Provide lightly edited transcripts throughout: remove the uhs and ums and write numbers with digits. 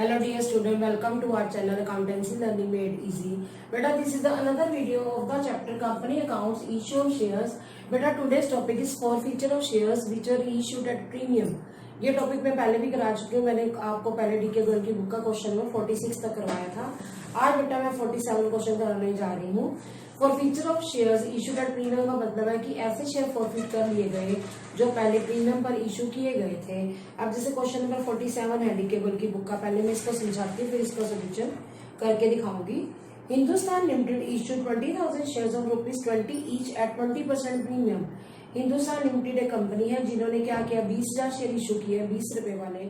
Hello dear student, welcome to our channel Accountancy Learning Made Easy. Beta, this is the another video of the chapter Company Accounts, Issue of Shares. Beta, today's topic is forfeiture of shares which are issued at premium. ये topic मैं पहले भी करा चुकी हूँ। मैंने आपको पहले डीके गोयल की बुक का क्वेश्चन में 46 तक करवाया था। आज बेटा मैं 47 क्वेश्चन कराने जा रही हूँ। Forfeiture of shares issued at premium का मतलब है कि ऐसे शेयर फॉरफीट कर लिए गए जो पहले प्रीमियम पर इशू किए गए थे। अब जैसे क्वेश्चन नंबर 47 है डीके गोयल की बुक का, पहले मैं इसको समझाती हूँ फिर इसका सोल्यूशन करके दिखाऊंगी। Hindustan limited issued 20,000 shares of ₹20 each eight 20% premium. Hindustan limited एक कंपनी है जिन्होंने क्या किया, 20,000 शेयर इशू किए 20 रुपए वाले।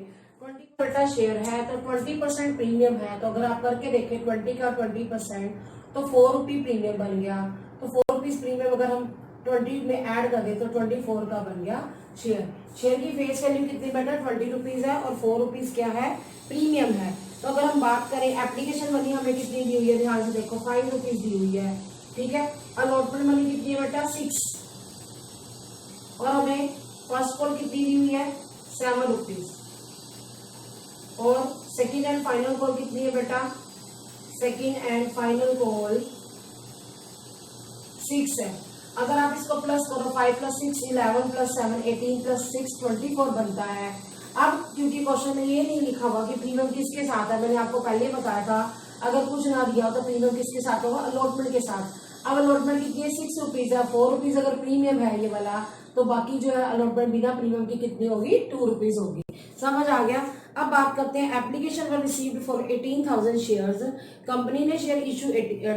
20 शेयर है तो 20% प्रीमियम है, तो अगर आप करके देखें 20 का 20% तो 4 रुपी प्रीमियम बन गया। तो 4 रुपीज प्रीमियम अगर हम 20 में ऐड कर दे तो 24 का बन गया शेयर। शेयर की फेस वैल्यू कितनी बेटा 20 रुपीज है और 4 रुपीज क्या है, प्रीमियम है। तो अगर हम बात करें एप्लीकेशन मनी हमें कितनी दी हुई है, ध्यान से देखो 5 रुपीज दी हुई है, ठीक है। अलॉटमेंट मनी कितनी है बेटा 6, और हमें फर्स्ट कॉल कितनी दी हुई है 7 रुपीज, और सेकेंड एंड फाइनल कॉल कितनी है बेटा, सेकेंड एंड फाइनल कॉल 6 है। अगर आप इसको प्लस करो 5 + 6 11 + 7 18 + 6 24 बनता है। अब क्योंकि क्वेश्चन में ये नहीं लिखा हुआ कि प्रीमियम किसके साथ है, मैंने आपको पहले बताया था अगर कुछ ना दिया हो तो प्रीमियम किसके साथ होगा, अलॉटमेंट के साथ। अब अलॉटमेंट कितनी है 6 रुपीज है, 4 रुपीज अगर प्रीमियम है ये वाला, तो बाकी जो है अलॉटमेंट बिना प्रीमियम की कितनी होगी 2 रुपीज होगी। समझ आ गया। अब बात करते हैं application were received for 18,000 shares. Company ने शेयर इशू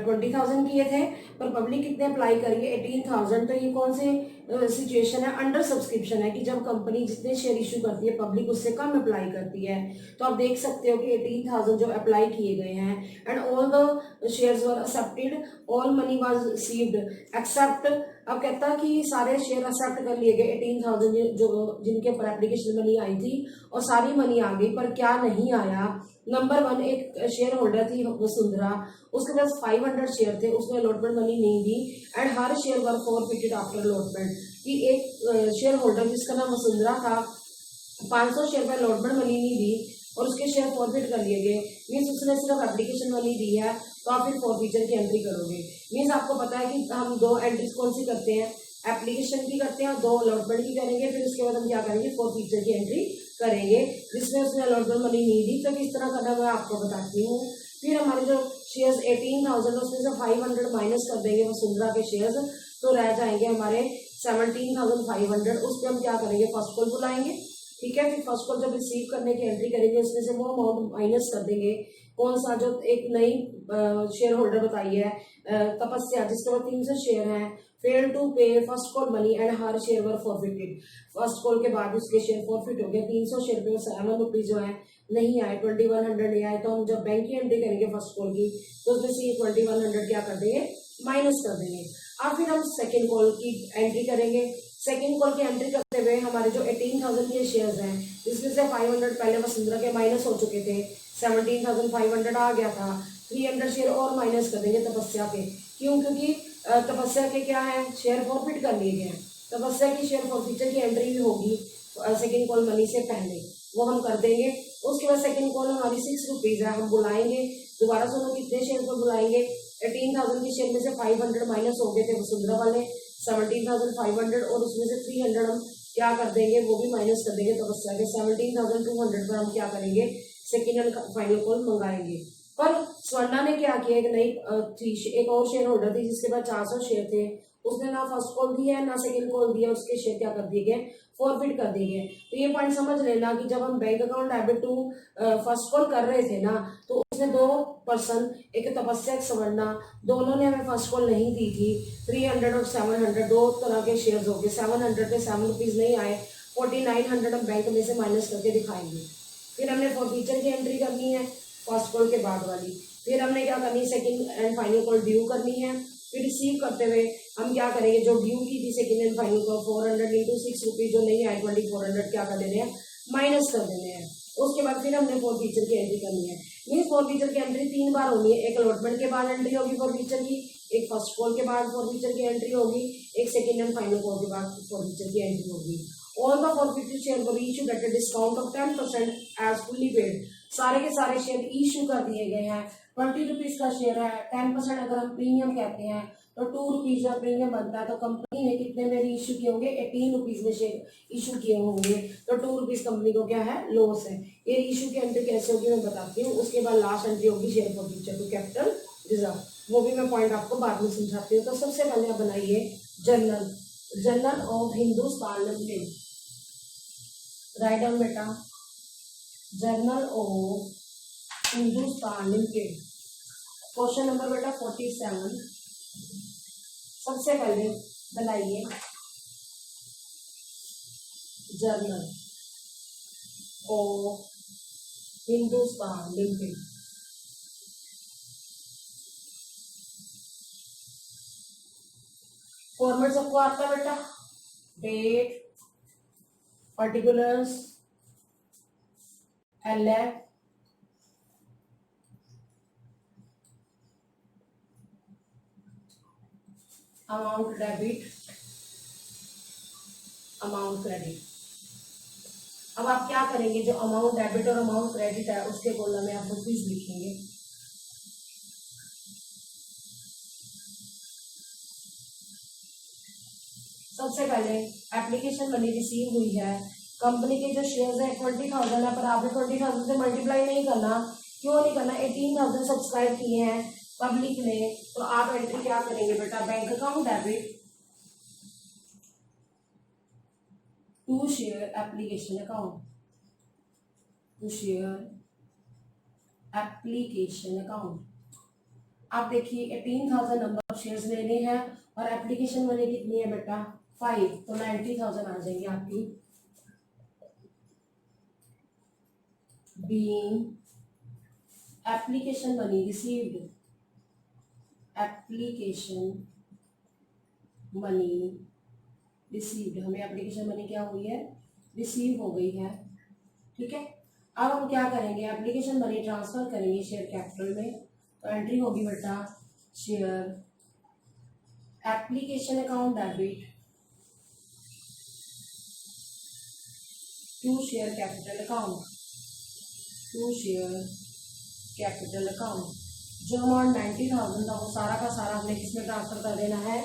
20,000 किए थे पर पब्लिक कितने अप्लाई करिए 18,000। तो ये कौन से सिचुएशन है, अंडर सब्सक्रिप्शन है कि जब कंपनी जितने शेयर इशू करती है पब्लिक उससे कम अप्लाई करती है। तो आप देख सकते हो कि 18,000 जो अप्लाई किए गए हैं and all the shares were accepted, all money was received accept. अब कहता है कि सारे शेयर एक्सेप्ट कर लिए गए 18,000 जो जिनके ऊपर एप्लीकेशन मनी आई थी, और सारी मनी आ गई पर क्या नहीं आया। नंबर 1 एक शेयर होल्डर थी वसुंधरा, उसके पास 500 शेयर थे, उसने अलॉटमेंट मनी नहीं दी and her share were forfeited after allotment. कि एक शेयर होल्डर जिसका नाम वसुंधरा था 500 शेयर पर अलॉटमेंट मनी नहीं दी और उसके शेयर फॉरफिट कर लिए गए। मीन्स उसने सिर्फ एप्लीकेशन मनी दी है, तो आप फिर फॉरफीचर की एंट्री करोगे। मीन्स आपको पता है कि हम 2 एंट्रीज कौन सी करते हैं, एप्लीकेशन की करते हैं, 2 अलॉटमेंट की करेंगे, फिर उसके बाद हम क्या करेंगे फॉरफीचर की एंट्री करेंगे जिसमें उसने अलॉटमेंट मनी नहीं दी। तो किस तरह करना मैं आपको बताती हूँ। फिर हमारे जो शेयर्स 18,000 उसमें से 500 माइनस कर देंगे वसुंधरा के शेयर्स, तो रह जाएंगे हमारे 17,500। उस पर हम क्या करेंगे फर्स्ट कॉल बुलाएंगे, ठीक है। फिर फर्स्ट कॉल जब रिसीव करने की एंट्री करेंगे उसमें से वो अमाउंट माइनस कर देंगे। कौन सा, जो एक नई शेयर होल्डर बताई है तपस्या, जिसके पास 300 शेयर हैं, फेल टू पे first call money and her share were forfeited. First call के बाद उसके शेयर फॉरफिट हो गए 300 शेयर पे 7 रुपीज जो है नहीं आए, 2100 नहीं आए। तो हम जब बैंक की एंट्री करेंगे फर्स्ट कॉल की तो उसमें से 2100 क्या कर देंगे माइनस कर देंगे। अब फिर हम सेकेंड कॉल की एंट्री करेंगे। सेकेंड कॉल की एंट्री करते हुए हमारे जो 18,000 के शेयर्स हैं जिसमें से 500 पहले वसुंधरा के माइनस हो चुके थे, 17,500 आ गया था, 300 शेयर और माइनस कर देंगे तपस्या के। क्यों, क्योंकि तपस्या के क्या है शेयर फॉरफिट कर लिए गए हैं। तपस्या की शेयर फॉरफिचर की एंट्री भी होगी सेकेंड कॉल मनी से पहले, वो हम कर देंगे। उसके बाद सेकेंड कॉल हमारी 6 रुपीज है, हम बुलाएंगे दोबारा सुनो कितने शेयर को बुलाएंगे 18,000 के शेयर में से 500 माइनस हो गए थे वसुंधरा वाले 17,500, और उसमें से 300 हम क्या कर देंगे वो भी माइनस कर देंगे तपस्या के 17,200 पर हम क्या करेंगे सेकेंड एंड फाइनल कॉल मंगाएंगे। पर स्वर्णा ने क्या किया, एक नई एक और शेयर होल्डर थी जिसके पास 400 शेयर थे, उसने ना फर्स्ट कॉल दिया है ना सेकंड कॉल दिया, उसके शेयर क्या कर दिए गए फॉरफिट कर दिए गए। तो ये पॉइंट समझ लेना कि जब हम bank account debit to first call कर रहे थे ना, तो उसने 2 पर्सन, एक तपस्या एक स्वर्णा, दोनों ने हमें फर्स्ट कॉल नहीं दी थी। 300 और 700 2 तरह के शेयर हो गए, 700 पे 7 रुपीज नहीं आए, 4900 हम बैंक में से माइनस करके दिखाएंगे। फिर हमने फॉरफीचर की एंट्री करनी है फर्स्ट कॉल के बाद वाली। फिर हमने क्या करनी है second and final call due करनी है। फिर रिसीव करते हुए हम क्या करेंगे, जो ड्यू की थी second and final call 400 × 6 rupees जो नहीं आए 2400 क्या कर देने हैं माइनस कर देने हैं। उसके बाद फिर हमने फॉरफीचर की एंट्री करनी है। मीन फॉरफीचर की एंट्री 3 बार होनी है, एक अलॉटमेंट के बाद एंट्री होगी फॉरफीचर की, एक फर्स्ट कॉल के बाद फॉरफीचर की एंट्री होगी, एक सेकेंड एंड फाइनल कॉल के बाद फॉरफीचर की एंट्री होगी। All the forfeited share were issued at a discount of 10% as fully paid। सारे के सारे शेयर इशू कर दिए गए हैं। 20 रुपीज का शेयर है, 10% अगर हम प्रीमियम कहते हैं तो 2 रुपीज का प्रीमियम बनता है। तो कंपनी ने कितने में इशू किए होंगे, 18 रुपीज में शेयर इशू किए होंगे। तो 2 रुपीज कंपनी को क्या है, लॉस है। ये इशू की एंट्री कैसे होगी मैं बताती हूँ। उसके बाद लास्ट एंट्री होगी share for future to capital reserve, वो भी मैं पॉइंट आपको बाद में समझाती हूँ। तो सबसे पहले आप बनाइए journal of Hindustan limited. Write down बेटा, journal of Hindustan limited. Question number बेटा 47। सबसे पहले बनाइए journal of Hindustan limited. Format सबको आता है बेटा, date, particulars, LF, amount debit, amount credit. अब आप क्या करेंगे, जो अमाउंट डेबिट और अमाउंट क्रेडिट है उसके कॉलम में आप रुपीज लिखेंगे। सबसे पहले एप्लीकेशन मनी रिसीव हुई है, कंपनी के जो शेयर्स है 20,000 है, पर आपने 20,000 से मल्टीप्लाई नहीं करना। क्यों नहीं करना, 18,000 सब्सक्राइब किए हैं पब्लिक ने। तो आप एंट्री क्या करेंगे बेटा, bank account debit to share application account, to share application account. आप देखिए 18,000 नंबर ऑफ शेयर्स लेने हैं और एप्लीकेशन मनी कितनी है बेटा 5, तो 90,000 आ जाएंगे आपकी। Being application money received, application money received, हमें एप्लीकेशन मनी क्या हुई है, रिसीव हो गई है। ठीक है, अब हम क्या करेंगे, एप्लीकेशन मनी ट्रांसफर करेंगे शेयर कैपिटल में। तो एंट्री होगी बेटा share application account debit to share capital account, to share capital account. जो अमाउंट 90,000 था वो सारा का सारा हमने किसमें ट्रांसफर कर देना है,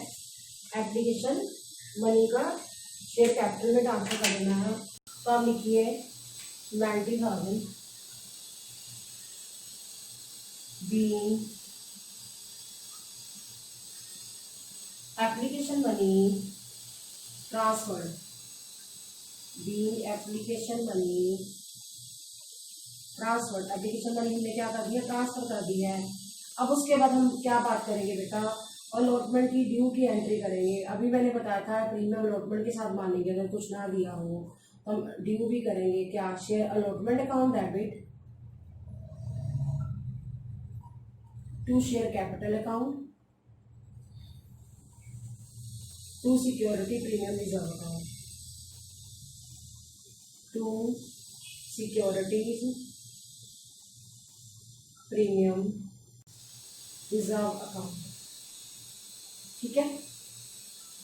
एप्लीकेशन मनी का शेयर कैपिटल में ट्रांसफर कर देना है। तो आप लिखिए 90,000 being application money transferred, being application money transfer, application money हमने क्या कर दिया, ट्रांसफर कर दी है। अब उसके बाद हम क्या बात करेंगे बेटा, अलॉटमेंट की ड्यू की एंट्री करेंगे। अभी मैंने बताया था प्रीमियम अलॉटमेंट के साथ मानेंगे, अगर कुछ ना दिया हो तो हम ड्यू भी करेंगे। क्या, share allotment account debit to share capital account to security premium reserve account, to securities premium reserve account. ठीक है,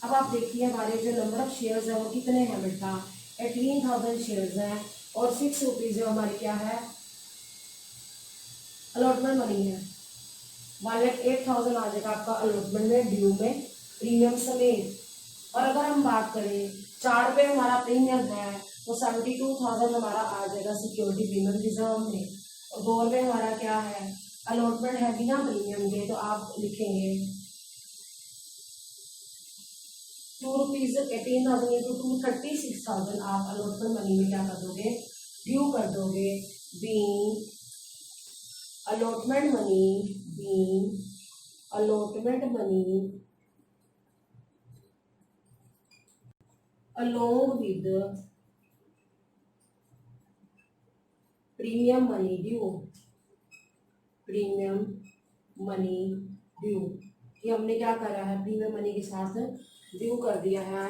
अब आप देखिए हमारे जो नंबर ऑफ शेयर्स है वो कितने हैं बेटा, 18,000 शेयर्स हैं और 6 रुपीज जो हमारी क्या है, अलॉटमेंट मनी है। 1,08,000 आ जाएगा आपका अलॉटमेंट में, ड्यू में, प्रीमियम समेत। और अगर हम बात करें 4 रुपये हमारा प्रीमियम है तो 72,000 हमारा आ जाएगा सिक्योरिटी प्रीमियम रिजर्व में। और 2 रुपये हमारा क्या है, अलॉटमेंट है बिना प्रीमियम के। तो आप लिखेंगे 2 रुपीज 18,000 इंटू 2 36,000 आप अलॉटमेंट मनी में क्या कर दोगे, ड्यू कर दोगे। Being allotment money, being allotment money along with premium money due, premium money due, ये हमने क्या करा है, प्रीमियम मनी के साथ ड्यू कर दिया है।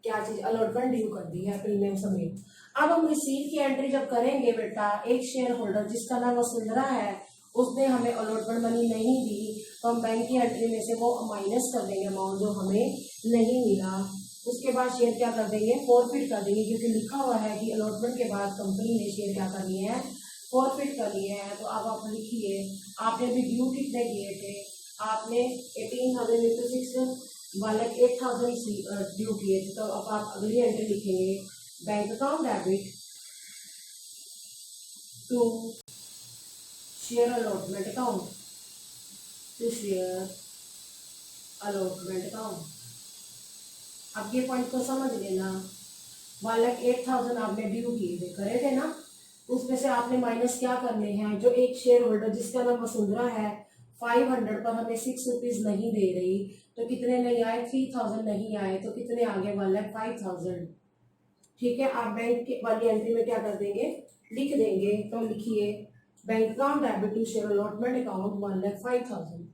क्या चीज, अलॉटमेंट ड्यू कर दी है प्रीमियम समेत। अब हम रिसीव की एंट्री जब करेंगे बेटा, एक शेयर होल्डर जिसका नाम वसुंधरा है उसने हमें अलॉटमेंट मनी नहीं दी, तो हम बैंक की एंट्री में से वो माइनस कर देंगे अमाउंट जो हमें नहीं मिला। उसके बाद शेयर क्या कर देंगे, फॉरफिट कर देंगे, क्योंकि लिखा हुआ है कि अलॉटमेंट के बाद कंपनी ने शेयर क्या करनी है, फॉरफिट कर लिए हैं। तो अब आप लिखिए, आपने अभी ड्यू कितने किए थे, आपने 18,000 इंटू 6 1,08,000 ड्यू किए थे। तो अब आप अगली एंट्री लिखेंगे, bank account debit to share allotment account, to share allotment account. अब ये पॉइंट को समझ लेना, 1,08,000 आपने ड्यू किए थे, करे थे ना, उसमें से आपने माइनस क्या करने हैं, जो एक शेयर होल्डर जिसका नाम वसुंधरा है 500 पर हमें 6 रुपीज नहीं दे रही, तो कितने नहीं आए, 3,000 नहीं आए, तो कितने आगे, 1,05,000। ठीक है, आप बैंक के वाली एंट्री में क्या कर देंगे, लिख देंगे। तो लिखिए, bank account debit to share allotment account 1,05,000।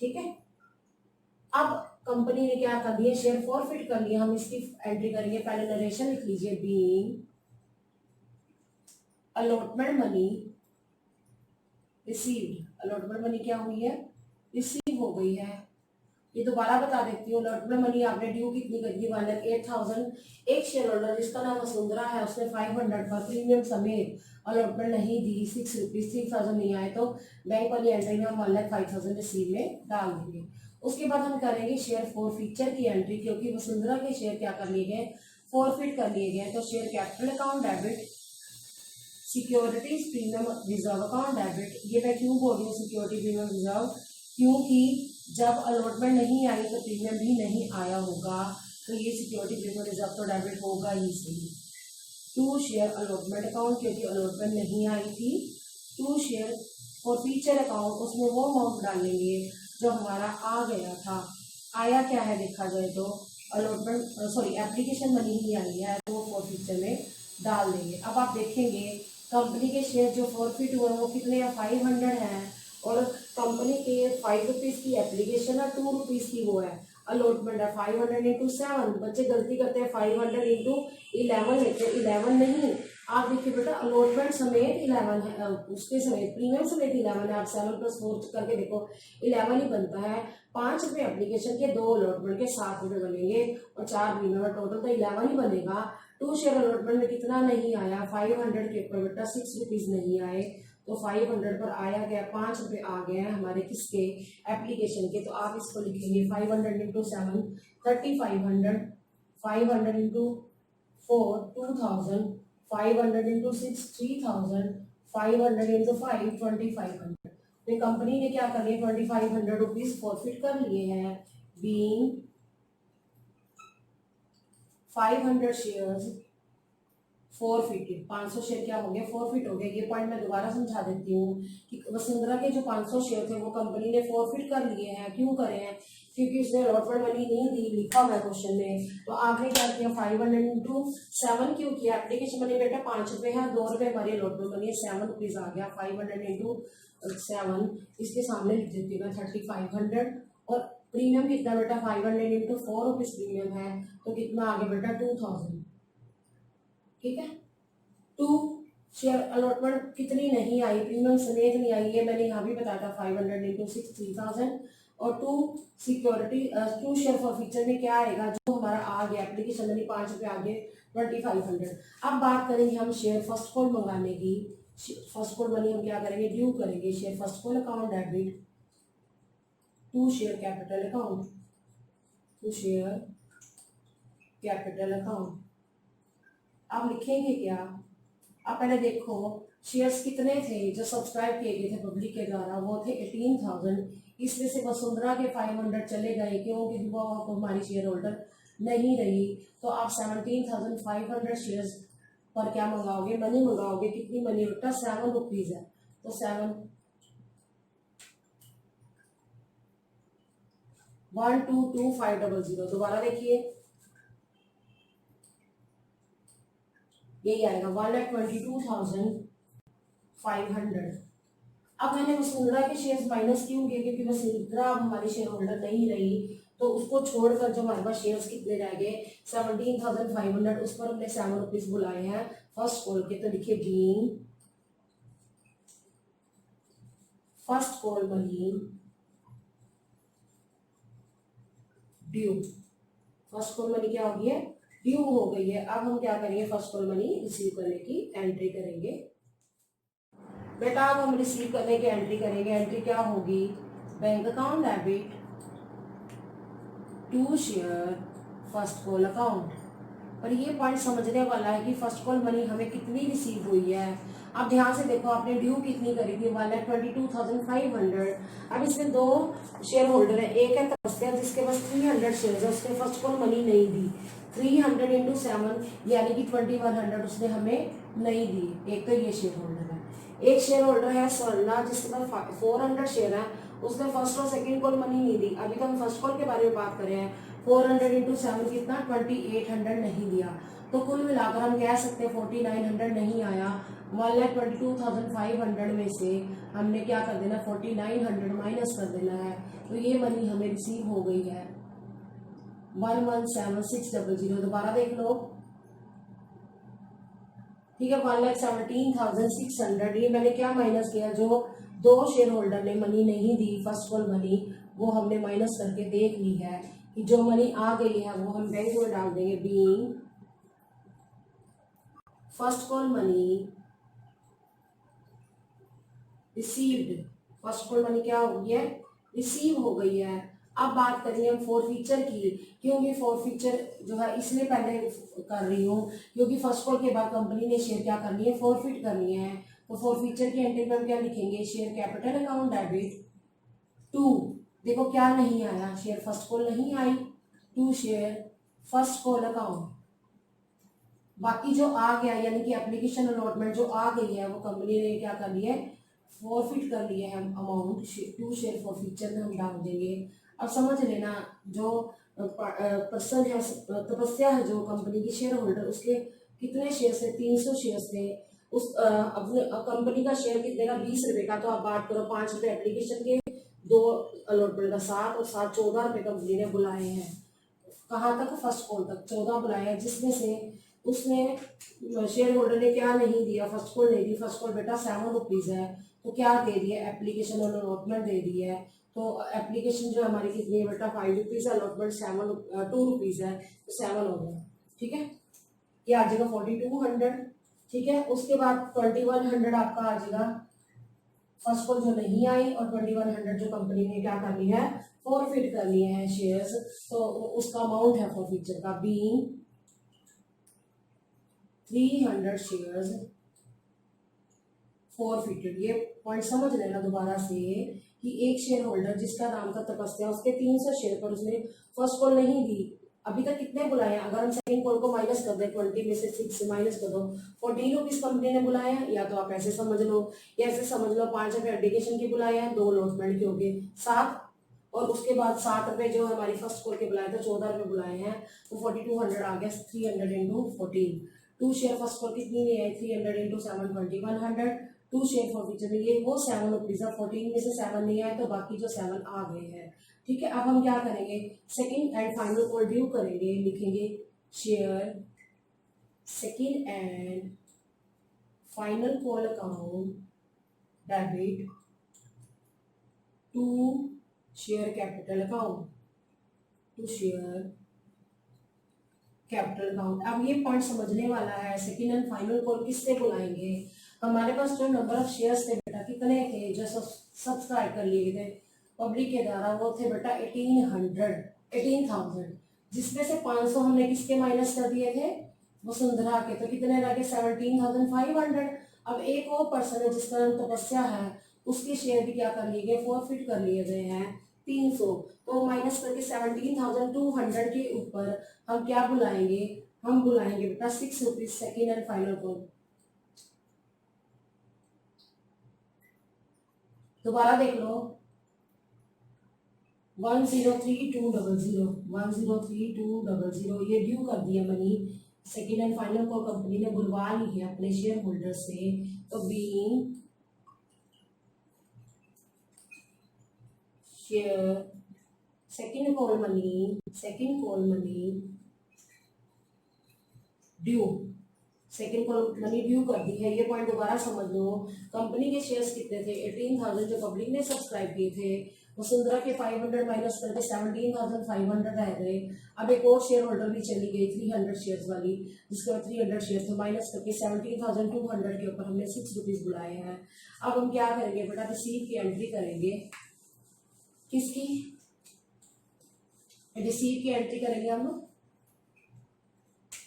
ठीक है, अब कंपनी ने क्या कर दिया, शेयर फॉरफिट कर लिया, हम इसकी एंट्री करेंगे। पहले नरेशन लिख लीजिए, being allotment money received. Allotment money क्या हुई है, रिसीव हो गई है। ये दोबारा बता देती हूँ, अलॉटमेंट मनी आपने ड्यू कितनी कर दी, 1,08,000। एक शेयर होल्डर जिसका नाम वसुंधरा है, उसने 500 पर प्रीमियम समेत अलॉटमेंट नहीं दी, 6 रुपीज, 3,000 नहीं आए, तो बैंक वाली एंट्री में हम 1,05,000 रिसीव में डाल देंगे। उसके बाद हम करेंगे शेयर फॉरफीचर की एंट्री, क्योंकि वसुंधरा के शेयर क्या कर लिए गए, फॉरफिट कर लिए गए। तो share capital account debit securities premium reserve account debit. ये मैं क्यों बोल रही हूँ सिक्योरिटी प्रीमियम रिजर्व, क्योंकि जब अलॉटमेंट नहीं आई तो प्रीमियम भी नहीं आया होगा, तो ये सिक्योरिटी प्रीमियम रिजर्व तो डेबिट होगा ही सही। टू शेयर अलॉटमेंट अकाउंट, क्योंकि अलॉटमेंट नहीं आई थी। टू शेयर फॉरफीचर अकाउंट, उसमें वो अमाउंट डालेंगे जो हमारा आ गया था। आया क्या है देखा जाए तो अलॉटमेंट, सॉरी एप्लीकेशन मनी ही आई है, तो वो फॉरफीचर में डाल देंगे। अब आप देखेंगे कंपनी के शेयर जो फॉरफिट हुए वो कितने हैं, 500 हैं, और कंपनी के 5 रुपीज की एप्लीकेशन है, 2 रुपीज की वो है अलॉटमेंट है। 500 इंटू 7, बच्चे गलती करते हैं, 500 इंटू 11 लेते हैं, 11 नहीं, आप देखिए बेटा अलॉटमेंट समेत 11 है, उसके समेत प्रीमियम समेत 11 है। आप 7 + 4 करके देखो 11 ही बनता है। 5 रुपये एप्लीकेशन के, 2 अलॉटमेंट के, 7 रुपये बनेंगे, और 4 प्रीमियम, टोटल तो 11 ही बनेगा। टू शेयर अलॉटमेंट में कितना नहीं आया, 500 के ऊपर बेटा 6 रुपीज नहीं आए, तो 500 पर आया गया 5 रुपये आ गए हैं हमारे किसके, एप्लीकेशन के। तो आप इसको लिखेंगे 500 इंटू 7 3,500, 500 इंटू 4 2,000, 500 इंटू 6 3,000, 500 इंटू 5 2,500। तो कंपनी ने क्या कर लिया, 2,500 रुपीज फॉरफिट कर लिए हैं। बीइंग 500 शेयर्स फॉरफिटेड, 500 शेयर क्या हो गया, फॉरफिट हो गया। ये पॉइंट मैं दोबारा समझा देती हूँ कि वसुंधरा के जो 500 शेयर थे वो कंपनी ने फॉरफिट कर लिए हैं। क्यों करे हैं, क्योंकि उसने अलॉटमेंट मनी नहीं दी, लिखा हुआ है क्वेश्चन में। तो आपने क्या किया, 500 इंटू 7 क्यों किया, एप्लीकेशन मनी बेटा 5 रुपये है, 2 रुपये हमारी अलॉटमेंट मनी है, 7 रुपीज आ गया। 500 इंटू 7, इसके सामने लिख देती हूँ मैं 3,500, और प्रीमियम कितना बेटा, 500 इंटू 4 रुपीज प्रीमियम है, तो कितना आ गया बेटा 2,000। ठीक है, टू शेयर अलॉटमेंट कितनी नहीं आई, प्रीमियम समेत नहीं आई, ये मैंने यहाँ भी बताया था, 500 इंटू 6 3,000। और to security, to share forfeiture में क्या आएगा, जो हमारा आ गया एप्लीकेशन मनी 5 रुपये आगे 2,500। अब बात करेंगे हम शेयर फर्स्ट कॉल मंगाने की। फर्स्ट कॉल मनी हम क्या करेंगे, ड्यू करेंगे। Share first call account debit to share capital account, to share capital account. आप लिखेंगे क्या, आप पहले देखो शेयर्स कितने थे जो सब्सक्राइब किए गए थे पब्लिक के द्वारा, वो थे 18,000। इसमें से वसुंधरा के 500 चले गए, क्योंकि वो हमारी शेयर होल्डर नहीं रही। तो आप 17,500 शेयर्स पर क्या मंगाओगे, मनी मंगाओगे। कितनी मनी बेटा, 7 रुपीज है, तो 7 122,500। दोबारा देखिए, यही आएगा 1,22,500। अब मैंने वसुंधरा के शेयर्स माइनस क्यों किए, क्योंकि वसुंधरा अब हमारी शेयर होल्डर नहीं रही, तो उसको छोड़कर जो हमारे पास शेयर्स कितने रह गए, 17,500, उस पर हमने 7 रुपीज बुलाए हैं फर्स्ट कॉल के। तो लिखिए being first call money due. First call money क्या होगी है, ड्यू हो गई है। अब हम क्या करेंगे, फर्स्ट कॉल मनी रिसीव करने की एंट्री करेंगे। बेटा अब हम रिसीव करने की एंट्री करेंगे। एंट्री क्या होगी, bank account debit to share first call account. पर ये पॉइंट समझने वाला है कि फर्स्ट कॉल मनी हमें कितनी रिसीव हुई है। अब ध्यान से देखो, आपने ड्यू कितनी करी थी, 1,22,500। अब इसमें दो शेयर होल्डर है, एक है तपस्या जिसके पास 300 शेयर है, उसने फर्स्ट कॉल मनी नहीं दी। 300 इंटू 7 यानी कि 2100 उसने हमें नहीं दी। एक तो ये शेयर होल्डर है। एक शेयर होल्डर है स्वर्णा जिसके पास 400 शेयर है, उसने फर्स्ट और सेकंड कॉल मनी नहीं दी। अभी तो हम फर्स्ट कॉल के बारे में बात कर रहे हैं। 400 इंटू 7 कितना, 2800 नहीं दिया। तो कुल मिलाकर हम कह सकते हैं 4900 नहीं आया। 1,22,500 में से हमने क्या कर देना, 4900 माइनस कर देना है। तो ये मनी हमें रिसीव हो गई है 117,600। दोबारा देख लो, ठीक है। 1,17,600 ये मैंने क्या माइनस किया, जो दो शेयर होल्डर ने मनी नहीं दी फर्स्ट कॉल मनी, वो हमने माइनस करके देख ली है कि जो मनी आ गई है वो हम बैंक में डाल देंगे। Being first call money received, first call money क्या हो गई है, रिसीव हो गई है। अब बात करेंगे हम फोर फीचर की। क्योंकि फोर फीचर जो है इसलिए पहले कर रही हूँ क्योंकि फर्स्ट कॉल के बाद कंपनी ने शेयर क्या करनी है, फोरफिट करनी है। तो फोर फीचर की एंट्री में हम क्या लिखेंगे, share capital account debit to, देखो क्या नहीं आया, शेयर फर्स्ट कॉल नहीं आई, to share first call account. बाकी जो आ गया यानी कि एप्लीकेशन अलॉटमेंट जो आ गई है वो कंपनी ने क्या कर लिया है, फॉरफिट कर लिए हम अमाउंट, टू शेयर फॉरफीचर में हम डाल देंगे। अब समझ लेना, जो पर्सन है, तपस्या है जो कंपनी की शेयर होल्डर, उसके कितने शेयर थे, 300 शेयर थे। उस अपने कंपनी का शेयर कितने का, 20 रुपए का। तो आप बात करो 5 रुपए एप्लीकेशन के, 2 अलॉटमेंट का, 7 और 7 14 रुपए कंपनी ने बुलाए हैं। कहाँ तक, फर्स्ट कॉल तक 14 बुलाए हैं, जिसमें से उसने शेयर होल्डर ने क्या नहीं दिया, फर्स्ट कॉल नहीं दी। फर्स्ट कॉल बेटा 7 रुपीज़ है, तो क्या दे दिया, एप्लीकेशन और अलॉटमेंट दे दी है। तो एप्लीकेशन जो हमारी कितनी है बेटा, 5 रुपीज़, अलॉटमेंट 2 रुपीज़ है, तो 7 हो गया। ठीक है, ये आ जाएगा 4200। ठीक है, उसके बाद 2100 आपका आ जाएगा फर्स्ट कॉल जो नहीं आई, और 2100 जो कंपनी ने क्या कर लिया है, फॉरफिट कर लिए हैं शेयर्स। तो उसका अमाउंट है फॉरफीचर का, बीइंग 300 शेयर्स फॉरफिटेड। ये पॉइंट समझ लेना दोबारा से कि एक शेयर होल्डर जिसका नाम था तपस्या, उसके 300 शेयर पर उसने फर्स्ट कॉल नहीं दी। अभी तक कितने बुलाए हैं, अगर हम सेकंड कॉल को माइनस कर दें, 20 में से 6 माइनस कर दो, 14 रुपीज कंपनी ने बुलाए हैं। या तो आप ऐसे समझ लो, या ऐसे समझ लो, 5 रुपए एप्लीकेशन के बुलाए हैं, 2 अलॉटमेंट के हो गए 7, और उसके बाद 7 रुपए जो हमारी फर्स्ट कॉल के बुलाए थे, 14 रुपए बुलाए हैं, तो 4200 आ गया। 300 into 14, to share first call कितनी नहीं आई, 300 into 7 2100। To share forfeiture में ये वो 7 रुपीज है, 14 में से 7 नहीं आए, तो बाकी जो 7 आ गए हैं। ठीक है, अब हम क्या करेंगे, second and final call due करेंगे। लिखेंगे share second and final call account debit to share capital account, to share capital account. अब ये पॉइंट समझने वाला है, सेकंड एंड फाइनल कॉल किससे बुलाएंगे। हमारे पास जो नंबर ऑफ शेयर्स थे बेटा, कितने थे जो सब्सक्राइब कर लिए थे पब्लिक के द्वारा, वो थे बेटा 18,000, जिसमें से 500 हमने किसके माइनस कर दिए थे, वसुंधरा के। तो कितने रह गए, 17,500। अब एक और पर्सन है जिसका नाम तपस्या है, उसके शेयर भी क्या कर लिए गए, फॉरफिट कर लिए गए हैं 300। तो माइनस करके 17,200 के ऊपर हम क्या बुलाएंगे, हम बुलाएंगे बेटा 6 rupees second and final call. दोबारा देख लो, 103,200, 103,200 ये ड्यू कर दिया मनी। सेकेंड एंड फाइनल को कंपनी ने बुलवा ली है अपने शेयर होल्डर से। तो being share second call money due, second call money due कर दी है। ये पॉइंट दोबारा समझ लो। कंपनी के शेयर्स कितने थे 18,000 जो पब्लिक ने सब्सक्राइब किए थे, वसुंधरा के 500 माइनस करके 17,500 रह गए। अब एक और शेयर होल्डर भी चली गई 300 शेयर्स वाली, जिसके बाद 300 शेयर थे, माइनस करके 17,200 के ऊपर हमने 6 रुपीज बुलाए हैं। अब हम क्या करेंगे बेटा, रिसीव की एंट्री करेंगे। किसकी? रिसीव की एंट्री करेंगे हम लोग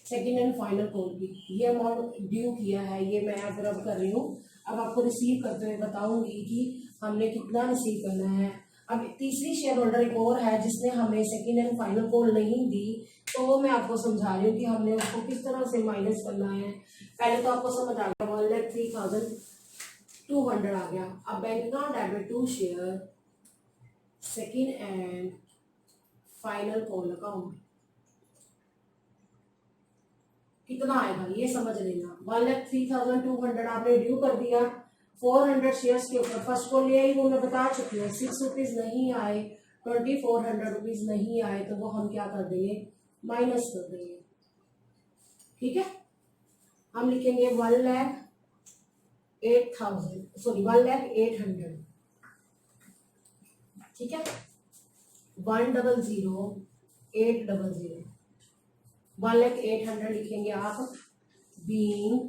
सेकेंड एंड फाइनल कॉल की। ये अमाउंट ड्यू किया है, ये मैं फिर अब कर रही हूँ। अब आपको रिसीव करते हुए बताऊंगी कि हमने कितना रिसीव करना है। अब तीसरी शेयर होल्डर एक और है जिसने हमें सेकेंड एंड फाइनल कॉल नहीं दी, तो वो मैं आपको समझा रही हूँ कि हमने उसको किस तरह से माइनस करना है। पहले तो आपको समझ आ गया 1,03,200 आ गया। अब bank account debit to share second and final call account कितना आएगा ये समझ लेना। 1,03,200 आपने ड्यू कर दिया। 400 शेयर्स के ऊपर फर्स्ट को ले आई, वो मैं बता चुकी हूँ। 6 रुपीज नहीं आए, 2,400 रुपीज नहीं आए, तो वो हम क्या कर देंगे, माइनस कर देंगे। ठीक है, हम लिखेंगे 1,08,000 ठीक है, 1,00,800 1,08,000 लिखेंगे आप। Being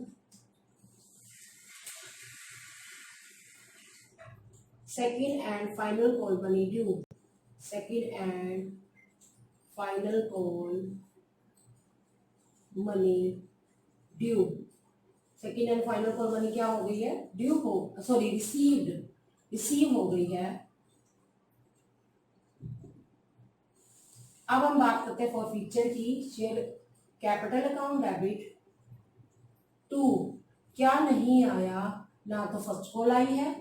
second and final call money due, second and final call money due. Second and final call money क्या हो गई है, ड्यू हो, सॉरी रिसीव हो गई है। अब हम बात करते हैं फॉर फीचर की। Share capital account debit to, क्या नहीं आया, ना तो फर्स्ट कॉल आई है,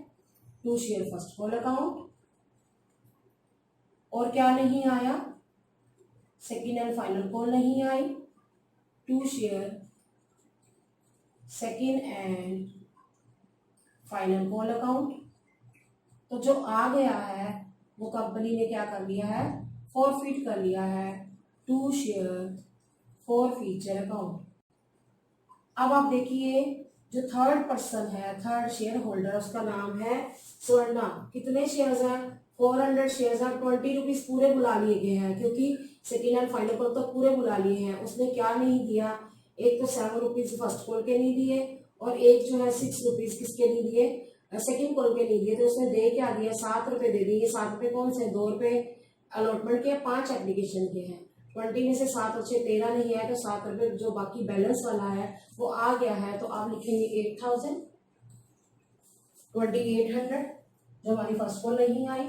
to share first call account, और क्या नहीं आया, सेकेंड एंड फाइनल कॉल नहीं आई, to share second and final call account. तो जो आ गया है वो कंपनी ने क्या कर लिया है, फॉरफिट कर लिया है, to share forfeiture account. अब आप देखिए जो थर्ड पर्सन है, थर्ड शेयर होल्डर, उसका नाम है स्वर्णा। कितने शेयर्स हैं, 400 शेयर्स हैं। 20 रुपीज पूरे बुला लिए गए हैं क्योंकि सेकेंड एंड फाइनल कॉल तो पूरे बुला लिए हैं। उसने क्या नहीं दिया, एक तो 7 रुपीज फर्स्ट कॉल के नहीं दिए, और एक जो है 6 रुपीज किसके नहीं दिए, सेकेंड कॉल के नहीं दिए। तो उसने दे क्या दिया, 7 रुपए दे दिए। 7 रुपए कौन से, 2 रुपए अलॉटमेंट के, 5 एप्लीकेशन के हैं। 20 में से 7 और 6 13 नहीं है, तो 7 रुपए जो बाकी बैलेंस वाला है वो आ गया है। तो आप लिखेंगे 8,000, 2,800 जो हमारी फर्स्ट कॉल नहीं आई,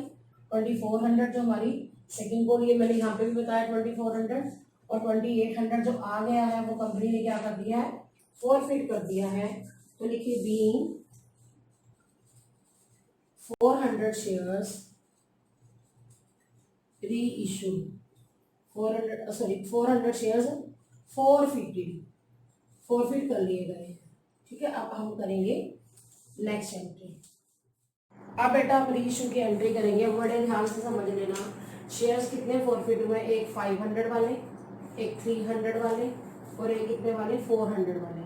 2,400 जो हमारी सेकंड कॉल, ये मैंने यहाँ पे भी बताया 2,400, और 2,800 जो आ गया है वो कंपनी ने क्या कर दिया है, फॉरफिट कर दिया है। तो लिखिए बीइंग 400 शेयर्स री इशू, 400 शेयर्स फॉरफिट कर लिए गए। ठीक है, अब हम करेंगे नेक्स्ट एंट्री। अब बेटा आप री इशू की एंट्री करेंगे, बड़े ध्यान से समझ लेना। शेयर्स कितने फॉरफिट हुए, एक 500 वाले, एक 300 वाले, और एक कितने वाले 400 वाले।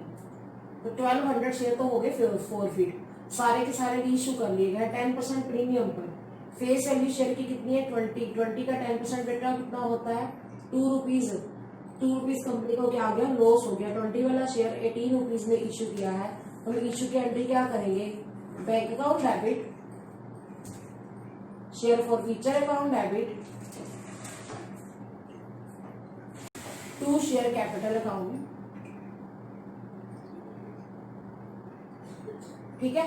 तो 1200 शेयर तो हो गए फॉरफिट, सारे के सारे री इशू कर लिए गए 10% प्रीमियम पर। फेस वैल्यू शेयर की कितनी है, 20 का 10% बेटा कितना होता है, 2 रुपीज। 2 रुपीज कंपनी को क्या हो गया, लॉस हो गया। 20 वाला शेयर 18 रुपीज में इशू किया है। हम इशू की एंट्री क्या करेंगे, bank account debit share forfeiture account debit to share capital account. ठीक है,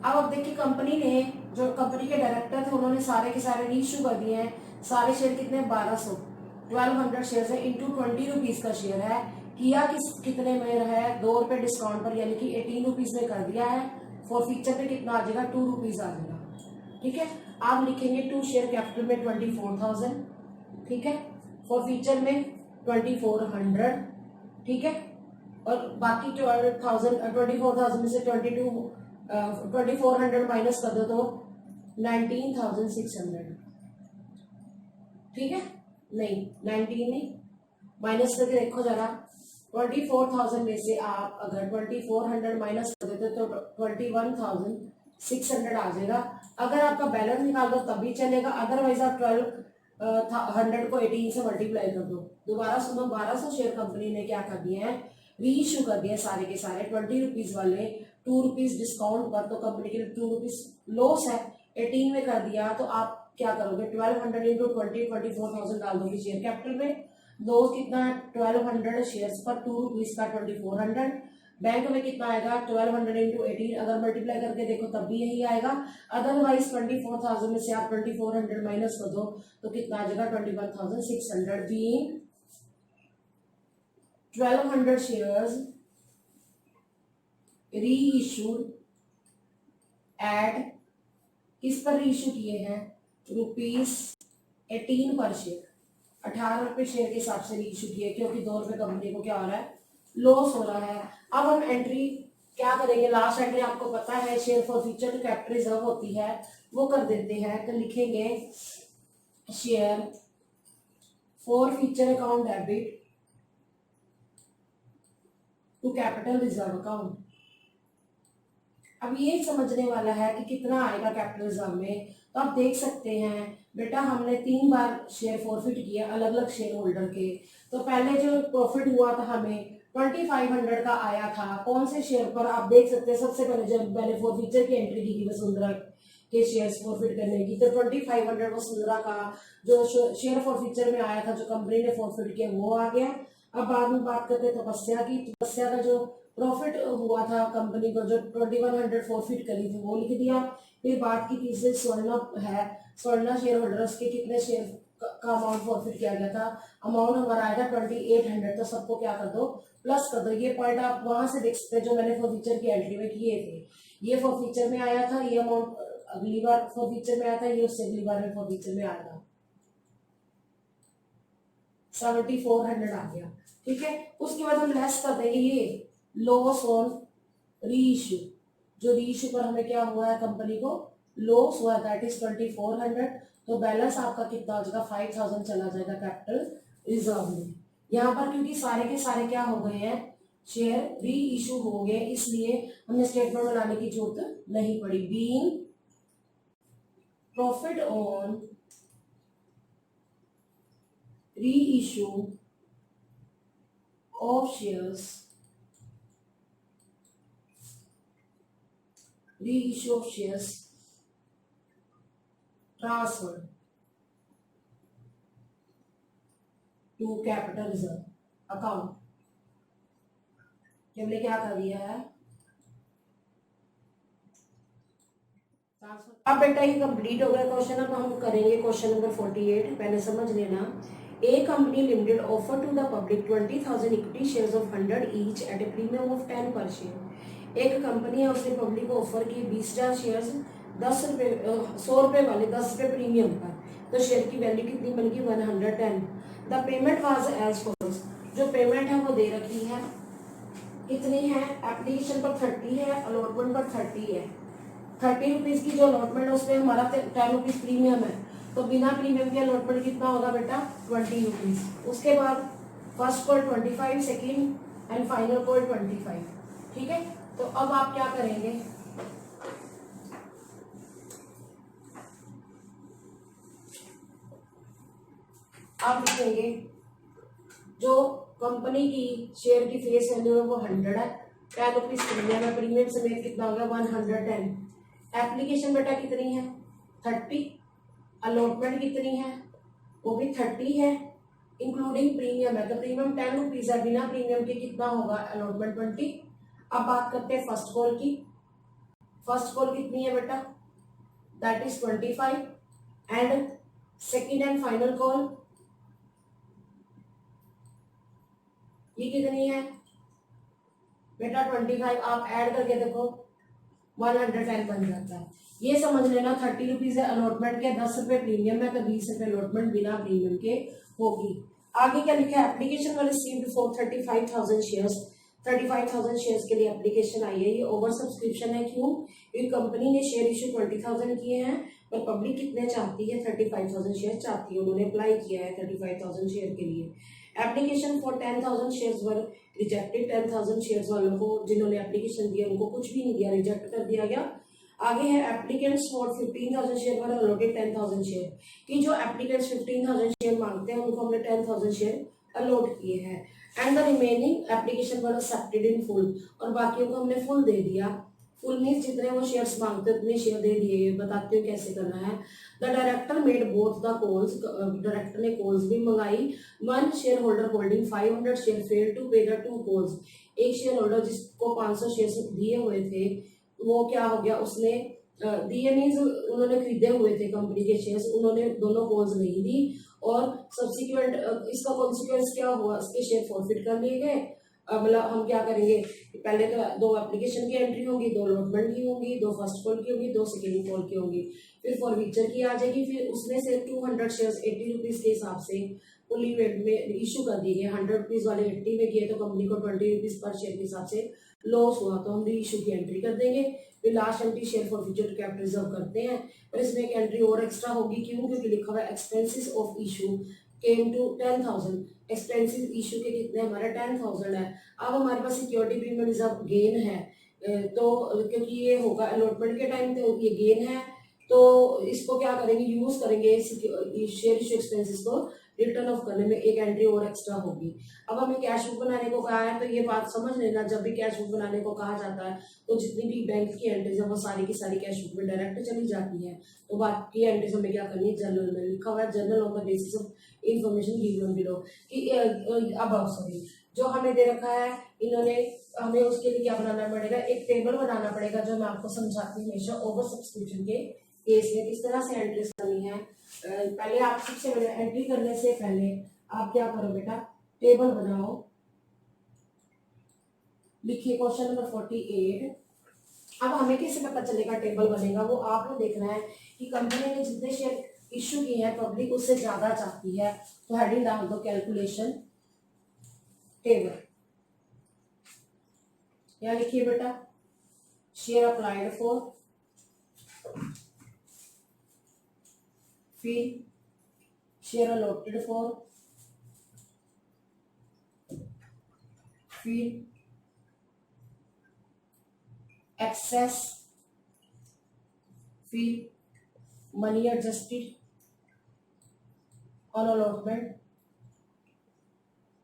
अब देखिए कंपनी ने, जो कंपनी के डायरेक्टर थे उन्होंने सारे के सारे रीइशू कर दिए हैं। सारे शेयर कितने, 1200 शेयर है, इंटू 20 रुपीज का शेयर है। किया कितने में है, 2 रुपए डिस्काउंट पर, यानी कि 18 रुपीज में कर दिया है। फॉर फीचर पे कितना आ जाएगा, 2 रुपीज आ जाएगा। ठीक है, आप लिखेंगे टू शेयर कैपिटल में 24,000, ठीक है, फॉर फीचर में 2400, ठीक है, और बाकी 24,000 में से 2400 माइनस कर दो तो 19,600। ठीक है, नहीं 19 नहीं, माइनस करके देखो जरा, 24,000 में से आप अगर 2400 माइनस कर देते तो 21,600 आ जाएगा। अगर आपका बैलेंस निकाल दो तब भी चलेगा, अदरवाइज आप 1200 को 18 से मल्टीप्लाई कर दो। दोबारा सुनो, 1200 शेयर कंपनी ने क्या कर दिए हैं, री इशू कर दिए सारे के सारे 20 रुपीज वाले, 2 रुपीज डिस्काउंट पर, तो कंपनी के लिए 2 रुपीज लॉस है। 18 में कर दिया तो आप क्या करोगे, 1200 इंटू 20, 24,000 डाल दोगे शेयर कैपिटल में। लॉस कितना है, 1200 शेयर्स पर 2 रुपीज का 2400। बैंक में कितना आएगा, 1200 इंटू 18, अगर मल्टीप्लाई करके देखो तब भी यही आएगा। अदरवाइज 24,000 में से आप 2400 माइनस कर दो तो कितना आ जाएगा, 21,600। बीइंग 1200 शेयर्स री इशूड एट, किस पर री इशू किए हैं, ₹18 पर शेयर, 18 रुपए शेयर के हिसाब से री इशू किए, क्योंकि 2 रुपए कंपनी को क्या हो रहा है, लॉस हो रहा है। अब हम एंट्री क्या करेंगे, लास्ट एंट्री आपको पता है share for future capital reserve होती है, वो कर देते हैं। तो लिखेंगे share for future account debit to capital reserve account. अब ये समझने वाला है कि कितना आएगा कैपिटल रिजर्व में, तो आप देख सकते हैं बेटा हमने 3 बार शेयर फॉरफिट किया अलग अलग शेयर होल्डर के। तो पहले जो प्रॉफिट हुआ था हमें 2500 का आया था, कौन से शेयर पर, आप देख सकते हैं सबसे पहले जब मैंने फॉरफिचर की एंट्री की थी वसुंधरा के शेयर्स फॉरफिट करने की, तो 2500 वसुंधरा का जो शेयर फॉरफिचर में आया था, जो कंपनी ने फॉरफिट किया वो आ गया। अब बाद में बात करते हैं तपस्या की। तपस्या का जो प्रॉफिट हुआ था कंपनी को, जो 2100 फॉरफिट करी थी वो लिख दिया। फिर बात की तीसरे स्वर्णा है, स्वर्णा शेयर होल्डर्स के कितने शेयर का अमाउंट फॉरफिट किया गया था, अमाउंट हमारा आएगा 2800, तो सबको क्या कर दो, प्लस कर दो। ये पॉइंट आप वहां से देख सकते हैं जो मैंने फॉरफिचर की एंट्री में किए थे। ये फॉरफिचर में आया था, ये अमाउंट अगली बार फॉरफिचर में आया था, ये उससे अगली बार में फॉरफिचर में आएगा, 7400 आ गया। ठीक है, उसके बाद हम लेस कर देंगे ये लॉस ऑन री इशू, जो री इशू पर हमें क्या हुआ है, कंपनी को लॉस हुआ, दैट इज 2400। तो बैलेंस आपका कितना हो जाएगा, 5000 चला जाएगा कैपिटल रिजर्व में। यहाँ पर क्योंकि सारे के सारे क्या हो गए हैं, शेयर री इशू हो गए, इसलिए हमें स्टेटमेंट बनाने की जरूरत नहीं पड़ी। बीइंग प्रॉफिट ऑन री issue of shares, reissue of shares transferred to capital reserve account। हमने क्या कर दिया है, अब बेटा ये कंप्लीट हो गया क्वेश्चन। अब हम करेंगे क्वेश्चन नंबर 48, पहले समझ लेना। A company limited offer to the public 20,000 equity shares of 100 each at a premium of 10 per share। एक कंपनी है, उसने पब्लिक को ऑफर की 20,000 शेयर्स 10 रुपए 100 रुपए वाले 10 रुपए प्रीमियम पर, तो शेयर की वैल्यू कितनी बन गई, 110। The payment was as follows, जो पेमेंट है वो दे रखी है, कितनी है, एप्लीकेशन पर 30 है, अलॉटमेंट पर 30 है। 30 रुपीज की जो अलॉटमेंट है उसमें हमारा 10 रुपीज प्रीमियम है, तो बिना प्रीमियम के अलॉटमेंट कितना होगा बेटा, 20 रुपीज। उसके बाद first call 25, second and final call 25। ठीक है, तो अब आप क्या करेंगे, आप लिखेंगे जो कंपनी की शेयर की फेस वैल्यू है वो 100 है, 10 रुपीज प्रीमियम है, प्रीमियम समेत कितना होगा 110। एप्लीकेशन बेटा कितनी है 30, अलॉटमेंट कितनी है वो भी 30 है, इंक्लूडिंग प्रीमियम है, तो प्रीमियम 10 रुपीज है, बिना प्रीमियम के कितना होगा अलॉटमेंट 20। अब बात करते हैं फर्स्ट कॉल की। फर्स्ट कॉल कितनी है बेटा, that is 25, and second and final call ये कितनी है बेटा 25। आप ऐड करके देखो 110 बन जाता है। ये समझ लेना 30 रुपीज है अलॉटमेंट के, 10 रुपए प्रीमियम है, तो 20 रुपए अलॉटमेंट बिना प्रीमियम के होगी। आगे क्या लिखा है, application were received for 35,000 shares, 35,000 shares के लिए एप्लीकेशन आई है। ये ओवर सब्सक्रिप्शन है, क्यों, क्योंकि कंपनी ने शेयर इशू 20,000 किए हैं, पर पब्लिक कितने चाहती है, 35,000 शेयर चाहती है, उन्होंने अप्लाई किया है 35,000 शेयर के लिए। Application for 10,000 shares were rejected. 10,000 shares वालों को जिन्होंने एप्लीकेशन दिया उनको कुछ भी नहीं दिया, रिजेक्ट कर दिया गया। आगे है applicants for 15,000 share were allotted 10,000 share, कि जो एप्लीकेंट्स 15,000 शेयर मांगते हैं उनको हमने 10,000 शेयर अलॉट किए हैं। And the remaining application were accepted in full, और बाकियों को हमने फुल दे दिया। फुल मीन्स जितने वो शेयर्स मांगते हैं उतने शेयर दे दिए। बताती हूँ कैसे करना है। The director made both the calls, director ने कॉल्स भी मंगाई। One share holder holding 500 share fail to pay the 2 calls, एक शेयर होल्डर जिसको 500 शेयर दिए हुए थे वो क्या हो गया, उसने दिए मीन्स उन्होंने खरीदे हुए थे कंपनी के शेयर्स, उन्होंने दोनों कॉल्स नहीं दी, और सब्सिक्वेंट इसका कॉन्सिक्वेंस क्या हुआ, उसके शेयर फॉरफिट कर लिए गए। मतलब हम क्या करेंगे, पहले तो 2 एप्लीकेशन की एंट्री होगी, 2 अलॉटमेंट की होंगी, 2 फर्स्ट कॉल की होगी, 2 सेकेंड कॉल की होंगी, फिर फॉरविचर की आ जाएगी। फिर उसमें से 200 शेयर्स 80 रुपीज के हिसाब से फुली वेट में इशू कर दिए गए। 100 रुपीज वाले 80 में किए तो कंपनी को 20 रुपीज पर शेयर के हिसाब से लॉस हुआ, तो हम री इशू की एंट्री कर देंगे। फिर last entry share forfeiture capital reserve करते हैं, पर इसमें एक एंट्री और एक्स्ट्रा होगी। क्यों? क्योंकि लिखा हुआ है expenses of issue came to 10,000, expenses issue के कितने हमारे 10,000 है। अब हमारे पास सिक्योरिटी प्रीमियम रिजर्व गेन है, तो क्योंकि ये होगा अलॉटमेंट के टाइम तो ये गेन है, तो इसको क्या करेंगे, यूज करेंगे शेयर इशू एक्सपेंसेस को रिटर्न ऑफ करने में। एक एंट्री और एक्स्ट्रा होगी। अब हमें कैश बुक बनाने को कहा है, तो ये बात समझ लेना, जब भी कैश बुक बनाने को कहा जाता है तो जितनी भी बैंक की एंट्रीज है वो सारी की सारी कैश बुक में डायरेक्ट चली जाती है। तो बाकी एंट्रीज हमें क्या करनी है, जर्नल में। लिखा हुआ है journal on the basis of information given below, कि अब सॉरी जो हमें दे रखा है इन्होंने, हमें उसके लिए क्या बनाना पड़ेगा, एक टेबल बनाना पड़ेगा, जो मैं आपको समझाती हूँ हमेशा ओवर सब्सक्रिप्शन के केस में किस तरह से एंट्रीज करनी है। पहले आप सबसे पहले एंट्री करने से पहले आप क्या करो बेटा, टेबल बनाओ। लिखिए क्वेश्चन नंबर 48। अब हमें कैसे पता चलेगा टेबल बनेगा, वो आपको देखना है कि कंपनी ने जितने शेयर इश्यू किए हैं पब्लिक उससे ज्यादा चाहती है, तो हेडिंग डाल दो कैलकुलेशन टेबल। यहाँ लिखिए बेटा शेयर अप्लाइड फॉर, फिर शेयर अलॉटेड फॉर, फिर एक्सेस, फिर मनी एडजस्टेड ऑन अलॉटमेंट,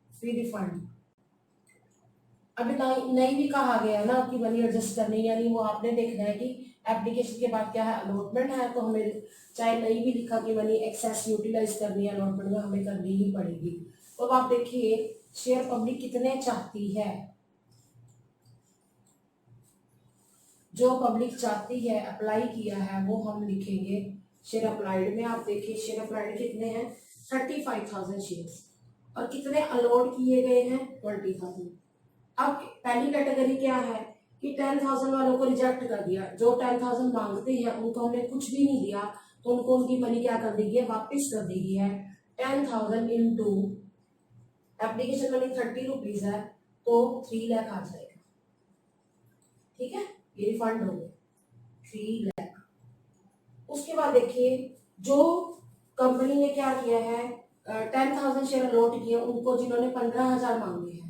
फिर रिफंड। अभी नहीं भी कहा गया ना कि मनी एडजस्ट करनी, यानी वो आपने देखना है कि एप्लीकेशन के बाद क्या है, अलॉटमेंट है, तो हमें चाहे नहीं भी लिखा कि मनी एक्सेस यूटिलाइज करनी है अलॉटमेंट में, हमें करनी ही पड़ेगी। तो अब आप देखिए शेयर पब्लिक कितने चाहती है, जो पब्लिक चाहती है अप्लाई किया है वो हम लिखेंगे शेयर अप्लाइड में। आप देखिए शेयर अप्लाइड कितने हैं, 35,000 शेयर्स, और कितने अलॉट किए गए हैं, 20,000। अब पहली कैटेगरी क्या है कि 10,000 वालों को रिजेक्ट कर दिया, जो 10,000 मांगते हैं उनको हमने कुछ भी नहीं दिया, तो उनको उनकी मनी क्या कर दी है, वापस कर दी है। 10,000 इंटू एप्लीकेशन मनी 30 रुपीज है, तो 3 लाख आ जाएगा। ठीक है, ये रिफंड हो गए 3 लाख। उसके बाद देखिए जो कंपनी ने क्या किया है, 10,000 शेयर अलॉट किए उनको, जिन्होंने 15,000 मांगे हैं,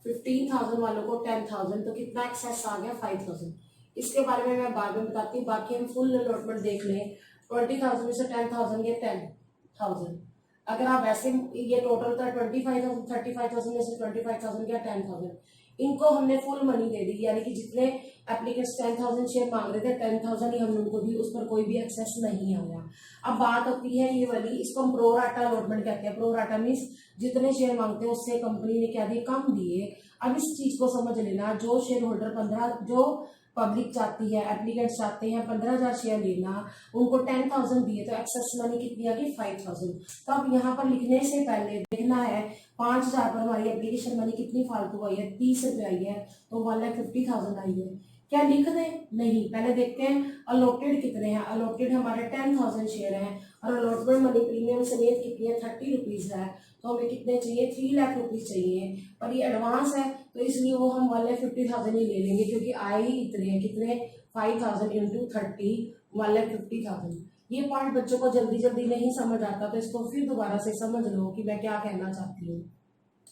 15,000 वालों को 10,000, तो कितना एक्सेस आ गया, 5,000। इसके बारे में मैं बाद में बताती हूँ, बाकी हम फुल अलॉटमेंट देख लें। 20,000 में से 10,000 गया 10,000। अगर आप वैसे ये टोटल था 25,000, 35,000 में से 25,000 गया 10,000, इनको हमने फुल मनी दे दी, यानी कि जितने एप्लीकेंट्स 10,000 शेयर मांग रहे थे 10,000 ही हमने उनको दी, उस पर कोई भी एक्सेस नहीं आया। अब बात होती है ये वाली, इसको हम प्रो राटा अलॉटमेंट कहते हैं। प्रो राटा मीन्स जितने शेयर मांगते हैं उससे कंपनी ने क्या दिए, कम दिए। अब इस चीज को समझ लेना, जो शेयर होल्डर 15, जो पब्लिक चाहती है, एप्लीकेंट चाहते हैं 15,000 शेयर लेना, उनको 10,000 दिए, तो एक्सेस मनी कितनी आ गई, 5,000। तो अब यहाँ पर लिखने से पहले देखना है 5,000 पर हमारी एप्लीकेशन मनी कितनी फालतू आई है, 30 रुपये आई है, तो 1,50,000 आई है। क्या लिख दें, नहीं, पहले देखते हैं अलॉटेड कितने हैं। अलॉटेड हमारे 10,000 शेयर हैं, और अलॉटमेंट मनी प्रीमियम समेत कितनी है, 30 रुपीज है, तो हमें कितने चाहिए, 3 लाख रुपीज चाहिए। पर ये एडवांस है तो इसलिए वो हम 1,50,000 ही ले लेंगे, क्योंकि आए ही इतने हैं, कितने, 5,000 इंटू 30, 1,50,000। ये पॉइंट बच्चों को जल्दी जल्दी नहीं समझ आता, तो इसको फिर दोबारा से समझ लो कि मैं क्या कहना चाहती हूँ।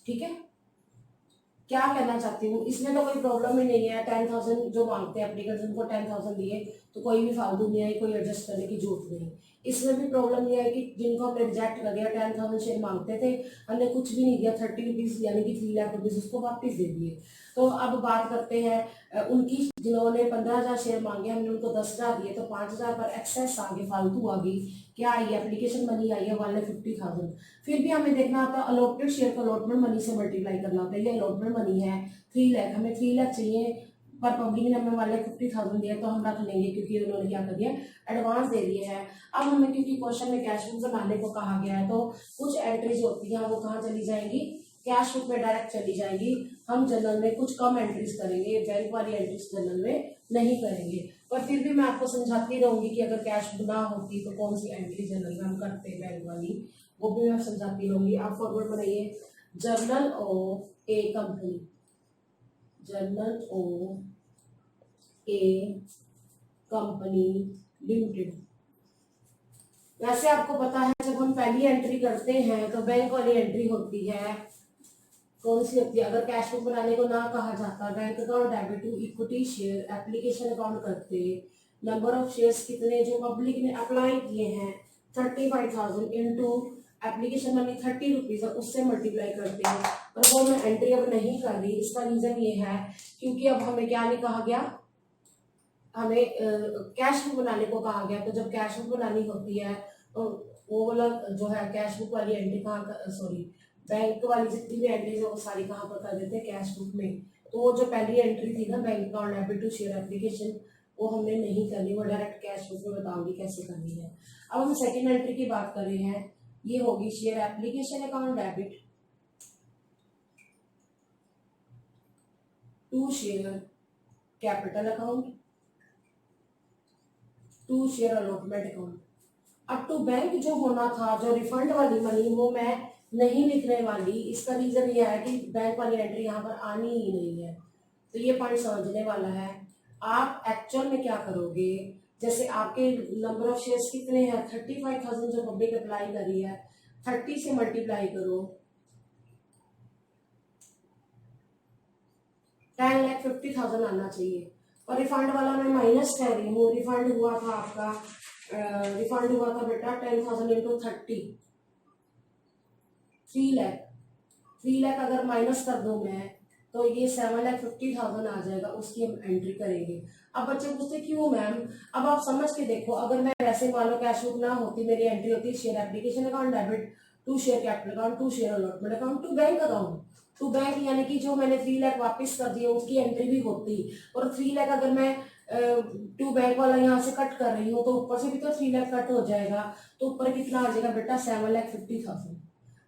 ठीक है, क्या कहना चाहती हूँ, इसमें तो कोई प्रॉब्लम ही नहीं है। 10,000 जो मांगते हैं एप्लीकेंट्स, उनको 10,000 दिए तो कोई भी फालतू नहीं आई, कोई एडजस्ट करने की जरूरत नहीं। इसमें भी प्रॉब्लम ये है कि जिनको हमने रिजेक्ट कर दिया, 10,000 शेयर मांगते थे, हमने कुछ भी नहीं दिया, 30 रुपीज़ यानी कि 3 लाख रुपीज़ उसको वापस दे दिए। तो अब बात करते हैं उनकी, जिन्होंने 15,000 शेयर मांगे, हमने उनको 10,000 दिए, तो 5,000 पर एक्सेस आ गए, फालतू आ गई, क्या आई है, एप्लीकेशन मनी आई है 1,50,000। फिर भी हमें देखना होता है अलॉटेड शेयर को अलॉटमेंट मनी से मल्टीप्लाई करना होता है। ये अलॉटमेंट मनी है 3 लाख, हमें 3 लाख चाहिए, पर पब्लिक ने हमें 1,50,000 दिया, तो हम रख लेंगे क्योंकि उन्होंने क्या कर दिया, एडवांस दे दिए है। अब हमें क्योंकि क्वेश्चन में कैश बुक बनाने को कहा गया है, तो कुछ एंट्रीज होती हैं वो कहाँ चली जाएंगी, कैश बुक में डायरेक्ट चली जाएगी। हम जनरल में कुछ कम एंट्रीज करेंगे, बैंक वाली एंट्रीज जनरल में नहीं करेंगे। पर फिर भी मैं आपको समझाती रहूंगी कि अगर कैश बुक ना होती तो कौन सी एंट्री जनरल में हम करते हैं बैंक वाली, वो भी मैं समझाती रहूंगी। आप फॉरवर्ड बनाइए, journal of A company, journal of A company limited. वैसे आपको पता है जब हम पहली एंट्री करते हैं तो बैंक वाली एंट्री होती है, कौन सी होती है, अगर कैश बुक बनाने को ना कहा जाता, bank account debit to equity share, application account करते, नंबर ऑफ शेयर्स कितने जो पब्लिक ने अप्लाई किए हैं 35,000 इंटू एप्लीकेशन मनी 30 रुपीज़, उससे मल्टीप्लाई करते हैं। पर वो मैं एंट्री अब नहीं कर रही, इसका रीज़न ये है क्योंकि अब हमें क्या नहीं कहा गया, हमें कैश बुक बनाने को कहा गया। तो जब कैश बुक बनानी होती है तो वो वाला जो है कैश बुक वाली एंट्री कहाँ, सॉरी बैंक वाली जितनी भी एंट्रीज है वो सारी कहाँ पर कर देते हैं, कैश बुक में। तो वो जो पहली एंट्री थी ना, bank account debit to share application, वो हमने नहीं करनी, वो डायरेक्ट कैश बुक में बताऊंगी कैसे करनी है। अब हम सेकेंड एंट्री की बात कर रहे हैं, ये होगी share application account debit to share capital account to share allotment account. अब टू बैंक जो होना था, जो रिफंड वाली मनी, वो मैं नहीं लिखने वाली। इसका रीजन ये है कि बैंक वाली एंट्री यहाँ पर आनी ही नहीं है, तो ये पॉइंट समझने वाला है। आप एक्चुअल में क्या करोगे, जैसे आपके नंबर ऑफ शेयर्स कितने हैं, 35,000 जो पब्लिक अप्लाई करी है, 30 से मल्टीप्लाई करो, 10,50,000 आना चाहिए। और रिफंड वाला मैं माइनस कर रही हूँ, रिफंड हुआ था आपका, रिफंड हुआ था बेटा 10,000 इंटू 30, 3 लाख। 3 लाख अगर माइनस कर दूं मैं तो ये 7,50,000 आ जाएगा, उसकी हम एंट्री करेंगे। अब बच्चे पूछते क्यों मैम, अब आप समझ के देखो, अगर मैं वैसे मान लो कैश बुक ना होती, मेरी एंट्री होती share application account debit to share capital account to share allotment account to bank account, to bank यानी कि जो मैंने 3 लाख वापस कर दिए उसकी एंट्री भी होती। और 3 लाख अगर मैं टू बैंक वाला यहाँ से कट कर रही हूँ तो ऊपर से भी तो 3 लाख कट हो जाएगा, तो ऊपर कितना आ जाएगा बेटा, 7,50,000।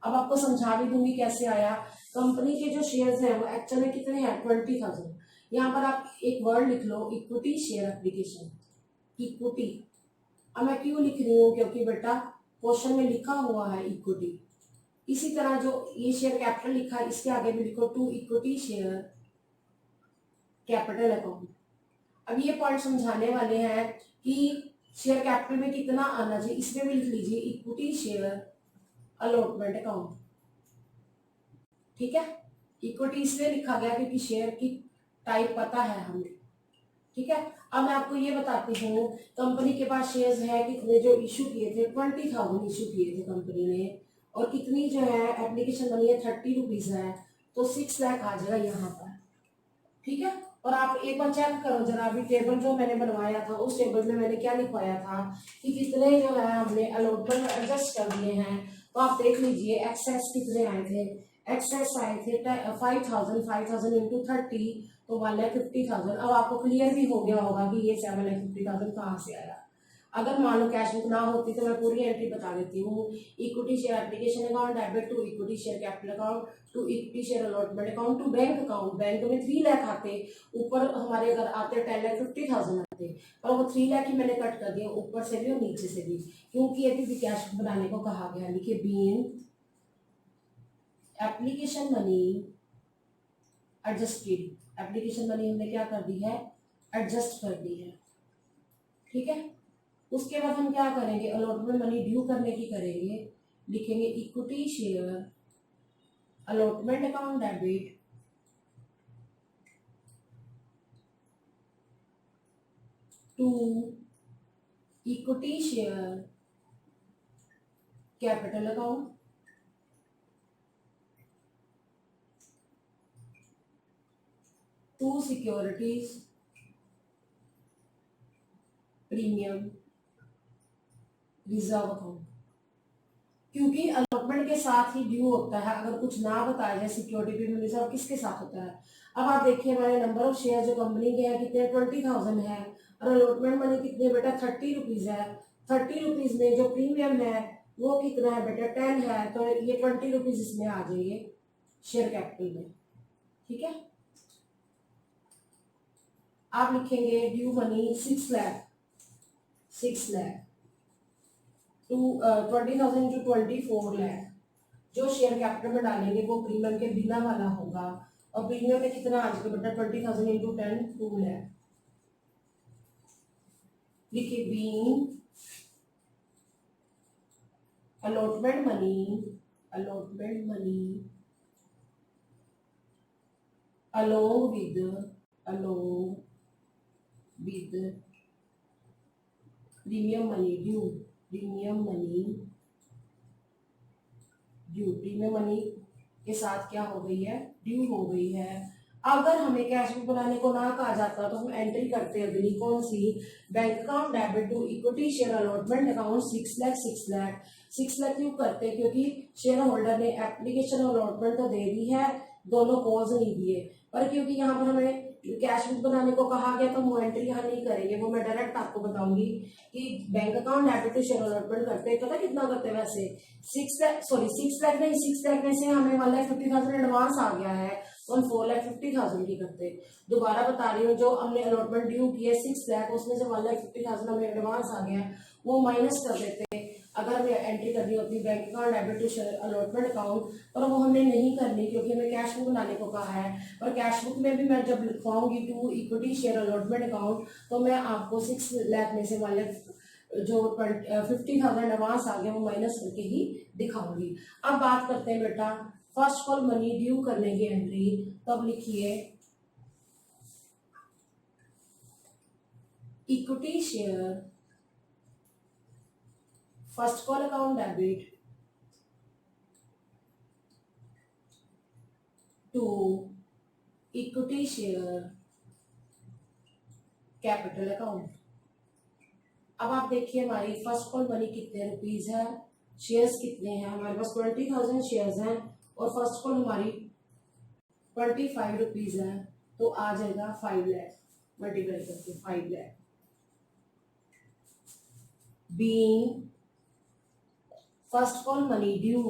अब आपको समझा भी दूंगी कैसे आया। कंपनी के जो शेयर्स हैं वो एक्चुअल में कितने हैं, 20,000। यहाँ पर आप एक वर्ड लिख लो, इक्विटी शेयर एप्लीकेशन, इक्विटी। अब मैं क्यों लिख रही हूँ, क्योंकि बेटा क्वेश्चन में लिखा हुआ है इक्विटी। इसी तरह जो ये शेयर कैपिटल लिखा है, इसके आगे भी लिखो to equity share capital account. अब ये पॉइंट समझाने वाले हैं कि शेयर कैपिटल में कितना आना चाहिए, इसमें भी लिख लीजिए इक्विटी शेयर अलॉटमेंट अकाउंट। ठीक है, इक्विटी इसलिए लिखा गया क्योंकि शेयर की टाइप पता है हमें। ठीक है, अब मैं आपको ये बताती हूँ, कंपनी के पास शेयर्स है कितने जो इशू किए थे, 20,000 इशू किए थे कंपनी ने, और कितनी जो है एप्लीकेशन बनी है 30 रुपीज है, तो 6 लाख आ जाएगा यहाँ पर। ठीक है, और आप एक बार चेक करो जरा, अभी टेबल जो मैंने बनवाया था उस टेबल में मैंने क्या लिखवाया था कि कितने जो है हमने अलॉटमेंट एडजस्ट कर दिए हैं। तो आप देख लीजिए एक्सेस कितने आए थे, एक्सेस आए थे 5,000 इंटू 30, तो 1,50,000। अब आपको क्लियर भी हो गया होगा कि ये 7,50,000 कहाँ से आया। अगर मान लो कैश बुक ना होती तो मैं पूरी एंट्री बता देती हूँ, equity share application account debit to equity share capital account to equity share allotment account to bank account. Bank में 3 लाख आते, ऊपर हमारे अगर आते 10,50,000 आते, पर वो 3 लाख ही मैंने कट कर दिया, ऊपर से भी और नीचे से भी, क्योंकि अभी भी कैश बुक बनाने को कहा गया। लिखिए being application money adjusted, application money हमने क्या कर दी है, एडजस्ट कर दी है। ठीक है, उसके बाद हम क्या करेंगे, अलॉटमेंट मनी ड्यू करने की करेंगे, लिखेंगे equity share allotment account debit to equity share capital account to securities premium reserve account. क्योंकि अलॉटमेंट के साथ ही ड्यू होता है, अगर कुछ ना बताया जाए सिक्योरिटी प्रीमियम रिजर्व किसके साथ होता है। अब आप देखिए हमारे नंबर ऑफ शेयर जो कंपनी के हैं कितने 20,000 है और अलॉटमेंट मनी कितने बेटा 30 रुपीज है। 30 रुपीज में जो प्रीमियम है वो कितना है बेटा 10 है, तो ये 20 रुपीज इसमें आ जाएंगे शेयर कैपिटल में। ठीक है, आप लिखेंगे due money 6 lakh to 20,000 to 24 lakh. जो शेयर कैपिटल में डालेंगे वो प्रीमियम के बिना वाला होगा, और प्रीमियम में कितना आ जाएगा बेटा 20,000 इंटू 10 2 लाख। लिखिए being allotment money along with premium money के साथ क्या हो गई है ड्यू हो गई है। अगर हमें कैश बुक बनाने को ना कहा जाता तो हम एंट्री करते अगली कौन सी, bank account debit to equity share allotment account 6 lakh क्यों करते, क्योंकि शेयर होल्डर ने एप्लीकेशन अलॉटमेंट तो दे दी है, दोनों कॉज नहीं दिए, पर क्योंकि यहाँ पर हमें कैश बुक बनाने को कहा गया तो हम एंट्री यहाँ नहीं करेंगे, वो मैं डायरेक्ट आपको बताऊंगी कि bank account debit to share allotment करते हैं। पता कितना करते हैं वैसे 6 लाख में से हमें 1,50,000 एडवांस आ गया है तो हम 4,50,000 की करते। दोबारा बता रही हूँ, जो हमने अलॉटमेंट ड्यू की है 6 लाख, उसमें से 1,50,000 हमें एडवांस आ गया है वो माइनस कर देते। अगर हमें एंट्री करनी होती bank account debit to share allotment account, पर वो हमने नहीं करनी क्योंकि हमें कैश बुक बनाने को कहा है। पर कैश बुक में भी मैं जब लिखवाऊंगी to equity share allotment account तो मैं आपको 6 लाख में से 1 लाख जो 50,000 एडवांस आ गया वो माइनस करके ही दिखाऊंगी। अब बात करते हैं बेटा फर्स्ट कॉल मनी ड्यू करने की एंट्री। तब लिखिए equity share first call account debit to equity share capital account. अब आप देखिए हमारी फर्स्ट कॉल मनी कितने रुपीज है, शेयर्स कितने हैं हमारे पास 20,000 शेयर्स हैं और फर्स्ट कॉल हमारी 25 रुपीज है, तो आ जाएगा 5 लाख मल्टीप्लाई करके 5 lakh. Being first call money due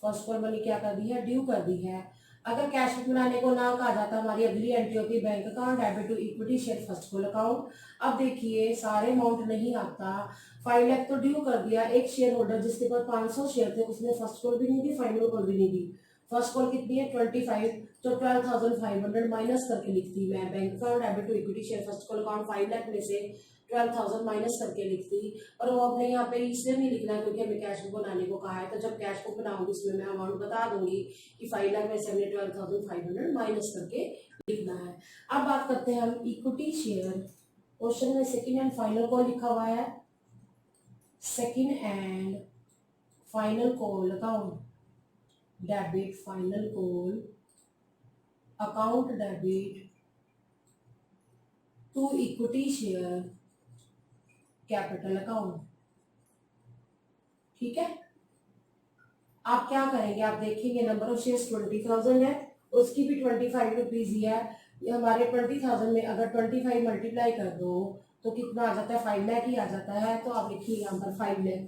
first call money क्या कर दी है ड्यू कर दी है। अगर कैश बुक बनाने को ना कहा जाता हमारी अगली एंट्री होती bank account debit to equity share first call account. अब देखिए सारे अमाउंट नहीं आता, 5 लाख तो ड्यू कर दिया, एक शेयर होल्डर जिसके पास 500 शेयर थे उसने फर्स्ट कॉल भी नहीं दी फाइनल कॉल भी नहीं दी। फर्स्ट कॉल कितनी है 25, तो 12,500 माइनस करके लिखती मैं bank account debit to equity share first call account 5 lakh में से 12,000 माइनस करके लिखती। और वो अपने यहाँ पे इसलिए नहीं लिखना क्योंकि हमें कैश बुक बनाने को कहा है, तो जब कैश बुक बनाऊंगी उसमें मैं अमाउंट बता दूंगी कि 5 लाख में से हमने 12,500 माइनस करके लिखना है। अब बात करते हैं हम इक्विटी शेयर। क्वेश्चन में सेकंड एंड फाइनल कॉल लिखा हुआ है, second and final call account debit final call account debit to equity share capital account. ठीक है, आप क्या करेंगे, आप देखेंगे नंबर ऑफ शेयर्स 20,000 है, उसकी भी 25 रुपीज ही है। ये हमारे 20,000 में अगर 25 मल्टीप्लाई कर दो तो कितना आ जाता है 5 लाख ही आ जाता है। तो आप लिखिए यहाँ पर 5 लाख,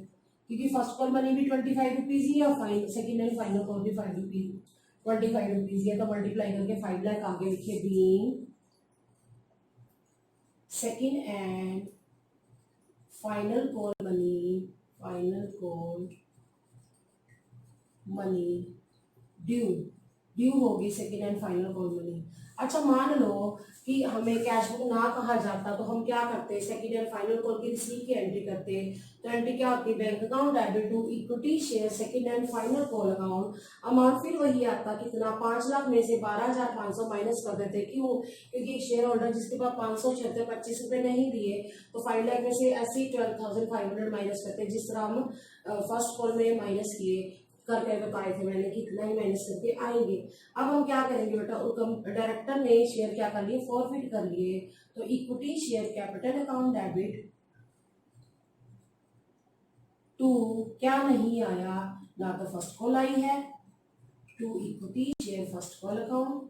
क्योंकि फर्स्ट कॉल मनी भी 25 रुपीज ही है और सेकेंड एंड फाइनल कॉल भी 25 रुपीज है, तो मल्टीप्लाई करके 5 लाख आगे लिखिए। Being second and final call money due due होगी second and final call money. अच्छा मान लो कि हमें कैश बुक ना कहा जाता तो हम क्या करते, सेकेंड एंड फाइनल कॉल की रिसीव की एंट्री करते। तो एंट्री क्या होती है, bank account debit to equity share second and final call account. Amount फिर वही आता, कितना, 5 लाख में से 12,500 माइनस कर देते। क्यों, क्योंकि शेयर होल्डर जिसके पास 576 ₹25 नहीं दिए तो 5 लाख में से ऐसे ही 12,500 माइनस करते, जिस तरह हम फर्स्ट कॉल में माइनस किए करके बताए थे मैंने कि इतना ही माइनस करके आएंगे। अब हम क्या करेंगे बेटा, डायरेक्टर ने शेयर क्या कर लिए, फॉरफिट कर लिए। तो equity share capital account debit to क्या नहीं आया, ना तो फर्स्ट कॉल आई है, to equity share first call account,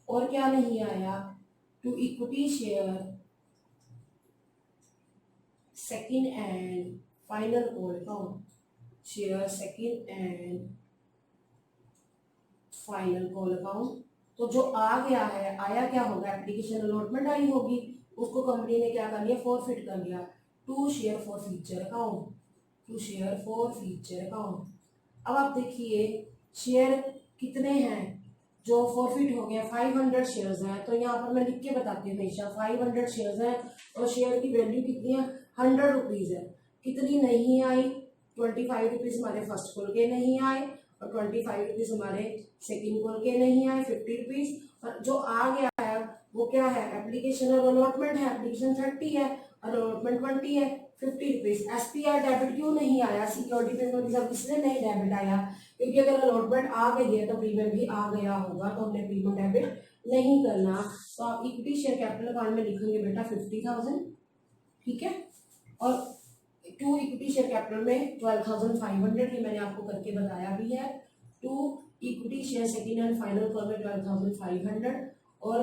और क्या नहीं आया, to equity share second and final call account, share second and final call account. तो जो आ गया है, आया क्या होगा, एप्लीकेशन अलॉटमेंट आई होगी, उसको कंपनी ने क्या कर लिया, फॉरफिट कर लिया, to share for future account, to share for future account. अब आप देखिए शेयर कितने हैं जो फॉरफिट हो गया, 500 शेयर्स हैं। तो यहाँ पर मैं लिख के बताती हूँ हमेशा, 500 शेयर्स हैं और शेयर की वैल्यू कितनी है, 100 रुपीज़ है। कितनी नहीं आई, 25 रुपीज़ हमारे फर्स्ट कॉल के नहीं आए और 25 रुपीज़ हमारे सेकेंड कॉल के नहीं आए, 50 रुपीज़। और जो आ गया है वो क्या है, एप्लीकेशन और अलॉटमेंट है, एप्लीकेशन 30 है और अलॉटमेंट 20 है, 50 रुपीज़। SPR डेबिट क्यों नहीं आया, सिक्योरिटी पेमेंट रिजर्व इसलिए नहीं डेबिट आया क्योंकि अगर अलॉटमेंट आ गई है तो प्रीमियम भी आ गया होगा, तो हमने प्रीमियम डेबिट नहीं करना। तो आप इक्विटी शेयर कैपिटल अकाउंट में लिखेंगे बेटा 50,000, ठीक है। और टू इक्विटी शेयर कैपिटल में 12,500, ये मैंने आपको करके बताया भी है। To equity share second and final call में 12,500 और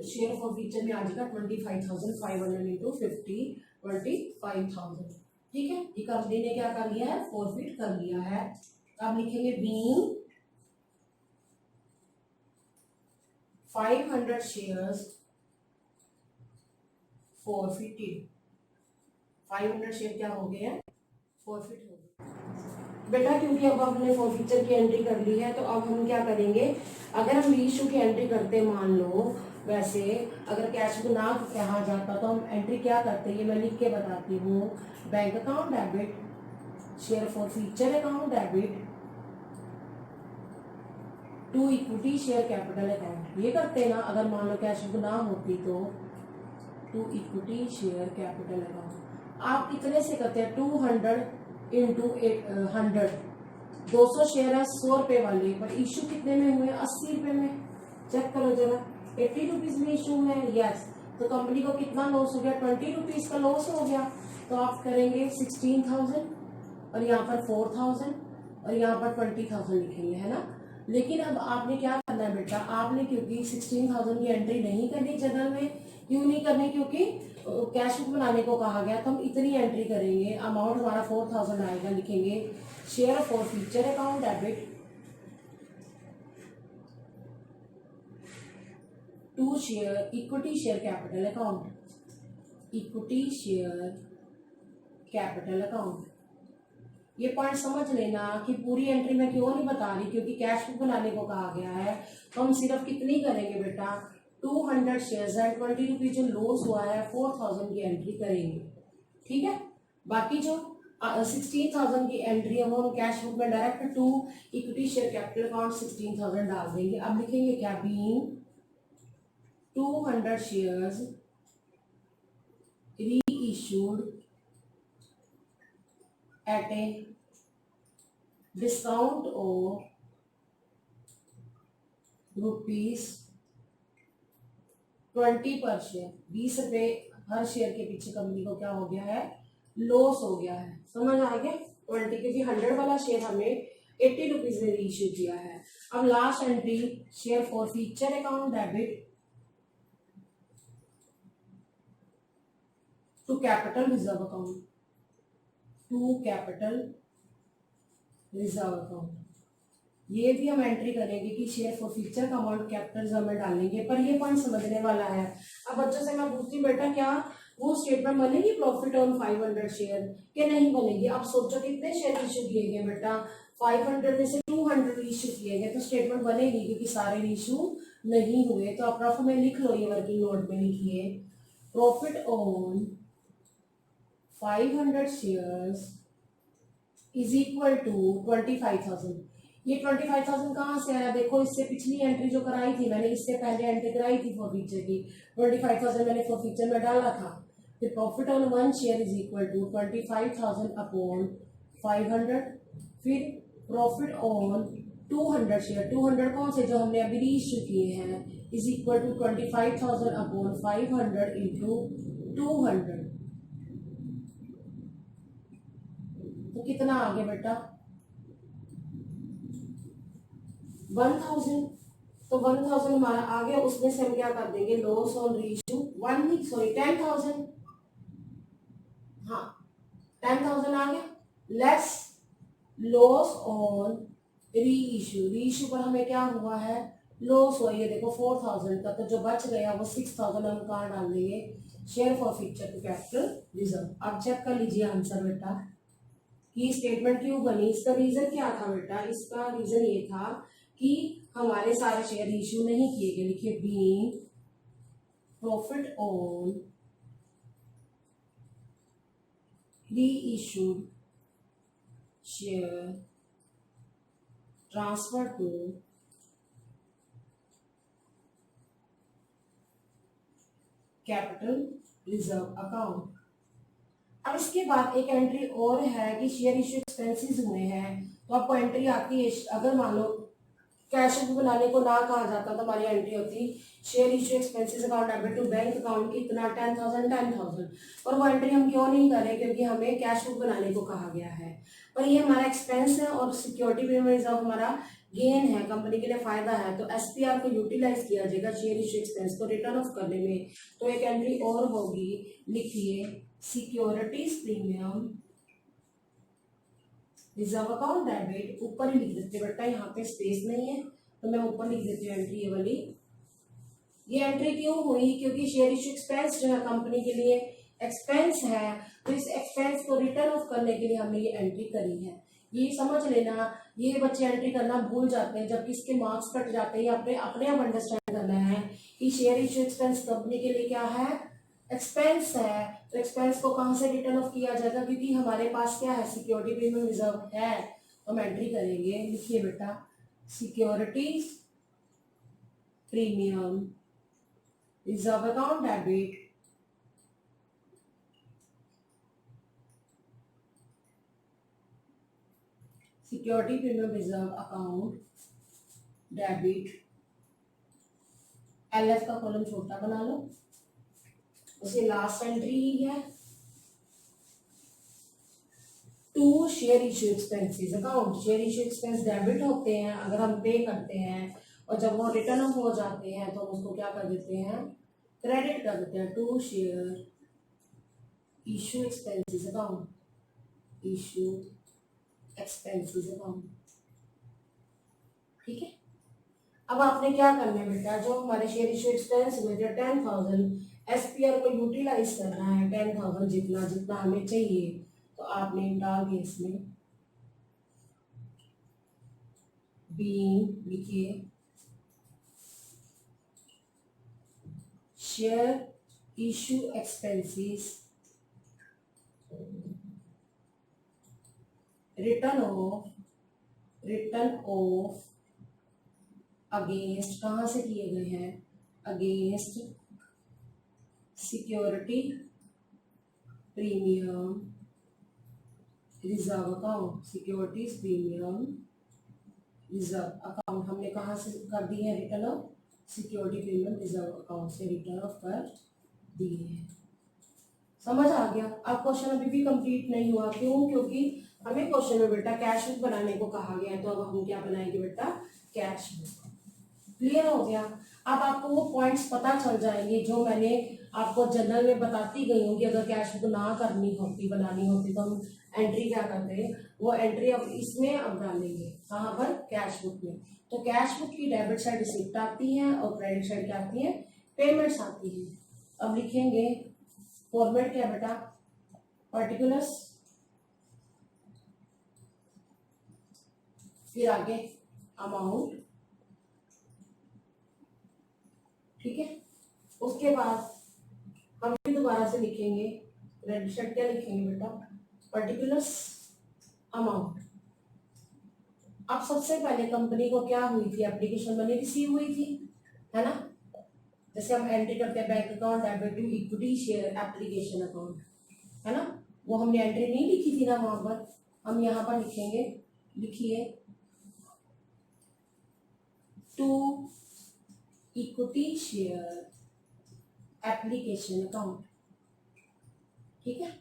शेयर फॉर फ्यूचर में आ जाएगा 25,500 इंटू 50, 25,000, ठीक है। ये कंपनी ने क्या कर लिया है, फॉरफिट कर लिया है। अब लिखेंगे बीइंग 500 शेयर्स फॉरफिटेड, 500 शेयर क्या हो गए हैं, फॉरफिट हो गए बेटा। क्योंकि अब हमने फॉरफिचर की एंट्री कर ली है तो अब हम क्या करेंगे, अगर हम रीइश्यू की एंट्री करते, मान लो वैसे अगर कैश बुक ना कहा जाता तो हम एंट्री क्या करते, ये मैं लिख के बताती हूँ। Bank account debit, share forfeiture account debit to equity share capital account, ये करते ना। अगर मान लो कैश बुक ना होती तो to equity share capital account आप कितने से करते हैं, 200 इंटू 100, 200 शेयर है 100 रुपए वाले, पर इशू कितने में हुए, 80 रुपए में। चेक करो जरा, 80 रुपीज में इशू है, यस। तो कंपनी को कितना लॉस हो गया, 20 रुपीज का लॉस हो गया। तो आप करेंगे 16,000 और यहाँ पर 4,000 और यहाँ पर 20,000 लिखेंगे, है ना। लेकिन अब आपने क्या करना है बेटा, आपने क्योंकि 16,000 की एंट्री नहीं करनी जनरल में, क्यों नहीं करनी, क्योंकि कैश बुक बनाने को कहा गया, तो हम इतनी एंट्री करेंगे। अमाउंट हमारा 4,000 आएगा, लिखेंगे share for future account debit to share equity share capital account, equity share capital account. ये पॉइंट समझ लेना कि पूरी एंट्री में क्यों नहीं बता रही, क्योंकि कैश बुक बनाने को कहा गया है। तो हम सिर्फ कितनी करेंगे बेटा, 200 शेयर्स है, 20 रुपीज जो लॉस हुआ है, 4,000 की एंट्री करेंगे, ठीक है। बाकी जो 16,000 की एंट्री है वो हम कैश बुक में direct to equity share capital account 16,000 डाल देंगे। अब लिखेंगे क्या, being 200 shares reissued at a discount of rupees 20 per share, 20 रुपए हर शेयर के पीछे कंपनी को क्या हो गया है, लॉस हो गया है। समझ आ गया, 20 क्योंकि 100 वाला शेयर हमें 80 रुपीज में रीइश्यू किया है। अब last entry, share for future account debit to capital reserve account, to capital reserve account. ये भी हम एंट्री करेंगे कि शेयर फॉर फ्यूचर का अमाउंट कैपिटल रिजर्व में डालेंगे, पर ये पॉइंट समझने वाला है। अब बच्चों से मैं पूछती बेटा क्या वो स्टेटमेंट बनेगी प्रॉफिट ऑन 500 शेयर के नहीं बनेगी। अब सोचो कितने शेयर इश्यू किए गए बेटा, 500 में से 200 रीइश्यू किए गए तो स्टेटमेंट बनेगी, क्योंकि सारे रीइश्यू नहीं हुए। तो आप रफ में लिख लो, ये वर्किंग नोट में लिखिए, profit on 500 shares is equal to 25,000। ये 25,000 कहाँ से आया? देखो, इससे पिछली एंट्री जो कराई थी मैंने, इससे पहले एंट्री कराई थी फॉर फीचर की, 25,000 मैंने फॉर फीचर में डाला था। फिर profit on 1 share is equal to 25,000 upon 500। फिर प्रॉफिट ऑन 200 शेयर, 200 कौन से जो हमने अभी रीइश्यू किए हैं, is equal to 25,000 upon 500 into 200। तो कितना आ गया बेटा? 1000। तो 1000 हमारा आ गया, उसमें से हम क्या कर देंगे, लॉस ऑन रीइश्यू 10,000। हाँ, 10,000 आ गया, लेस लॉस ऑन रीइश्यू पर हमें क्या हुआ है, लॉस हुआ। ये देखो 4,000 का, तो जो बच गया वो 6,000 हम कहाँ डाल देंगे, share for future to capital reserve. अब चेक कर लीजिए आंसर बेटा कि स्टेटमेंट क्यों बनी। इसका रीजन क्या था बेटा? इसका रीजन ये था कि हमारे सारे शेयर इश्यू नहीं किए गए। लिखिए, being profit on reissued share transfer to capital reserve account. अब इसके बाद एक एंट्री और है कि शेयर इश्यू एक्सपेंसेस हुए हैं, तो आपको एंट्री आती है। अगर मान लो कैश बुक बनाने को ना कहा जाता तो हमारी एंट्री होती share issue expenses account debit to bank account की इतना 10,000। और वो एंट्री हम क्यों नहीं करें? क्योंकि हमें कैश बुक बनाने को कहा गया है। पर ये हमारा एक्सपेंस है और सिक्योरिटी प्रीमियम रिजर्व हमारा गेन है, कंपनी के लिए फायदा है। तो एसपीआर को यूटिलाइज किया जाएगा शेयर इश्यू एक्सपेंस को रिटर्न ऑफ करने में। तो एक एंट्री और होगी, लिखिए, securities premium reserve account debit, ऊपर ही लिख देते बेटा, यहाँ पे स्पेस नहीं है तो मैं ऊपर लिख देती हूँ एंट्री ये वाली। ये एंट्री क्यों हुई? क्योंकि शेयर इश्यू एक्सपेंस जो है कंपनी के लिए एक्सपेंस है, तो इस एक्सपेंस को रिटर्न ऑफ करने के लिए हमने ये एंट्री करी है। ये समझ लेना, ये बच्चे एंट्री करना भूल जाते हैं, जबकि इसके मार्क्स कट जाते हैं। अपने अपने आप अंडरस्टैंड करना है कि शेयर इश्यू एक्सपेंस कंपनी के लिए क्या है, एक्सपेंस है। तो एक्सपेंस को कहां से रिटर्न ऑफ किया जाएगा? क्योंकि हमारे पास क्या है, सिक्योरिटी प्रीमियम रिजर्व है, तो हम एंट्री करेंगे। लिखिए बेटा, securities premium reserve account debit security premium reserve account debit, LF का कॉलम छोटा बना लो, उसे लास्ट एंट्री ही है, to share issue expenses account. Share issue expense debit होते हैं अगर हम पे करते हैं, और जब वो रिटर्न ऑफ हो जाते हैं तो हम उसको क्या कर देते हैं, क्रेडिट कर देते हैं। To share issue expenses account, issue expenses account, ठीक है। अब आपने क्या करना है बेटा, जो हमारे शेयर इश्यू एक्सपेंस हुए थे 10,000, एसपीआर को यूटिलाइज करना है 10,000 जितना जितना हमें चाहिए, तो आपने डाल दिया इसमें। बीइंग, लिखिए, share issue expenses return of against, कहाँ से किए गए हैं, against security premium reserve account. Securities premium reserve account हमने कहाँ से कर दी है, return of security premium reserve account से रिटर्न ऑफ कर दिए हैं। समझ आ गया? अब क्वेश्चन अभी भी कंप्लीट नहीं हुआ, क्यों? क्योंकि हमें क्वेश्चन में बेटा कैश बुक बनाने को कहा गया है, तो अब हम क्या बनाएंगे बेटा, कैश बुक। क्लियर हो गया? अब आपको वो पॉइंट्स पता चल जाएंगे जो मैंने आपको जनरल में बताती गई हूँ कि अगर कैश बुक ना करनी होती, बनानी होती, तो हम एंट्री क्या करते हैं, वो एंट्री अब इसमें अब डालेंगे, कहाँ पर, कैश बुक में। तो कैश बुक की डेबिट साइड रिसिप्ट आती है और क्रेडिट साइड क्या आती है, पेमेंट्स आती है। अब लिखेंगे फॉर्मेट क्या बेटा, पर्टिकुलर्स फिर आगे अमाउंट, ठीक है। उसके बाद हम फिर दोबारा से लिखेंगे, रेड शर्ट क्या लिखेंगे बेटा, पर्टिकुलर्स अमाउंट। अब सबसे पहले कंपनी को क्या हुई थी, एप्लीकेशन मनी रिसीव हुई थी, है ना। जैसे हम एंट्री करते हैं bank account debit to equity share application account, है ना, वो हमने एंट्री नहीं लिखी थी ना वहां पर, हम यहाँ पर लिखेंगे, लिखिए to equity share application account, ठीक है।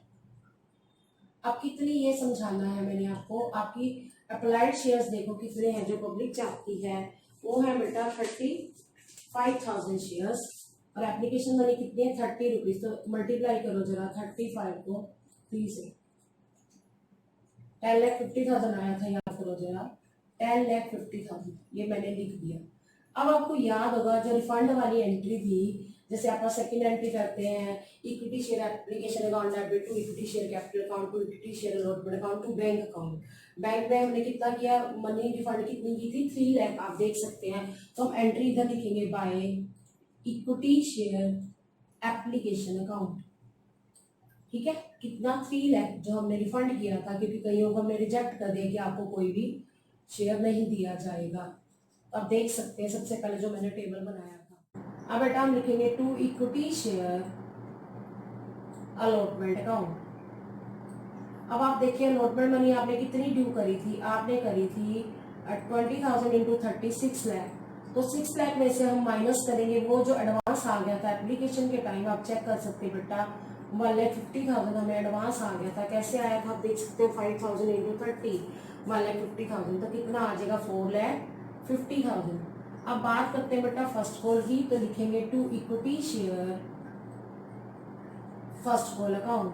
अब कितनी ये समझाना है मैंने आपको, आपकी अप्लाइड शेयर्स देखो कितने हैं जो पब्लिक चाहती है, वो है बेटा 35,000 शेयर्स, और एप्लीकेशन मनी कितनी है 30 रुपीज, तो मल्टीप्लाई करो जरा 35 को 3 से, 10,50,000 आया था, याद करो जरा 10,50,000, ये मैंने लिख दिया। अब आपको याद होगा जो रिफंड वाली एंट्री थी, जैसे आप सेकंड एंट्री करते हैं, equity share application account debit to equity share capital account to equity share allotment account to bank account. Bank में हमने कितना किया, मनी रिफंड कितनी की थी 3 लाख, आप देख सकते हैं। तो हम एंट्री इधर लिखेंगे by equity share application account, ठीक है। कितना 3 लाख जो हमने रिफंड किया था, क्योंकि कईयों को हमने रिजेक्ट कर दिया कि आपको कोई भी शेयर नहीं दिया जाएगा। अब देख सकते हैं सबसे पहले जो मैंने टेबल बनाया था। अब बेटा हम लिखेंगे to equity share allotment account. अब आप देखिए अलॉटमेंट मनी आपने कितनी ड्यू करी थी, आपने करी थी 20,000 इंटू 36 लाख, तो 6 लाख में से हम माइनस करेंगे वो जो एडवांस आ गया था एप्लीकेशन के टाइम, आप चेक कर सकते हैं बेटा 1,50,000 हमें एडवांस आ गया था। कैसे आया था आप देख सकते हो, 5,000 इंटू 30 1,50,000, तो कितना आ जाएगा 4,50,000। अब बात करते हैं बेटा फर्स्ट कॉल की, तो लिखेंगे to equity share first call account.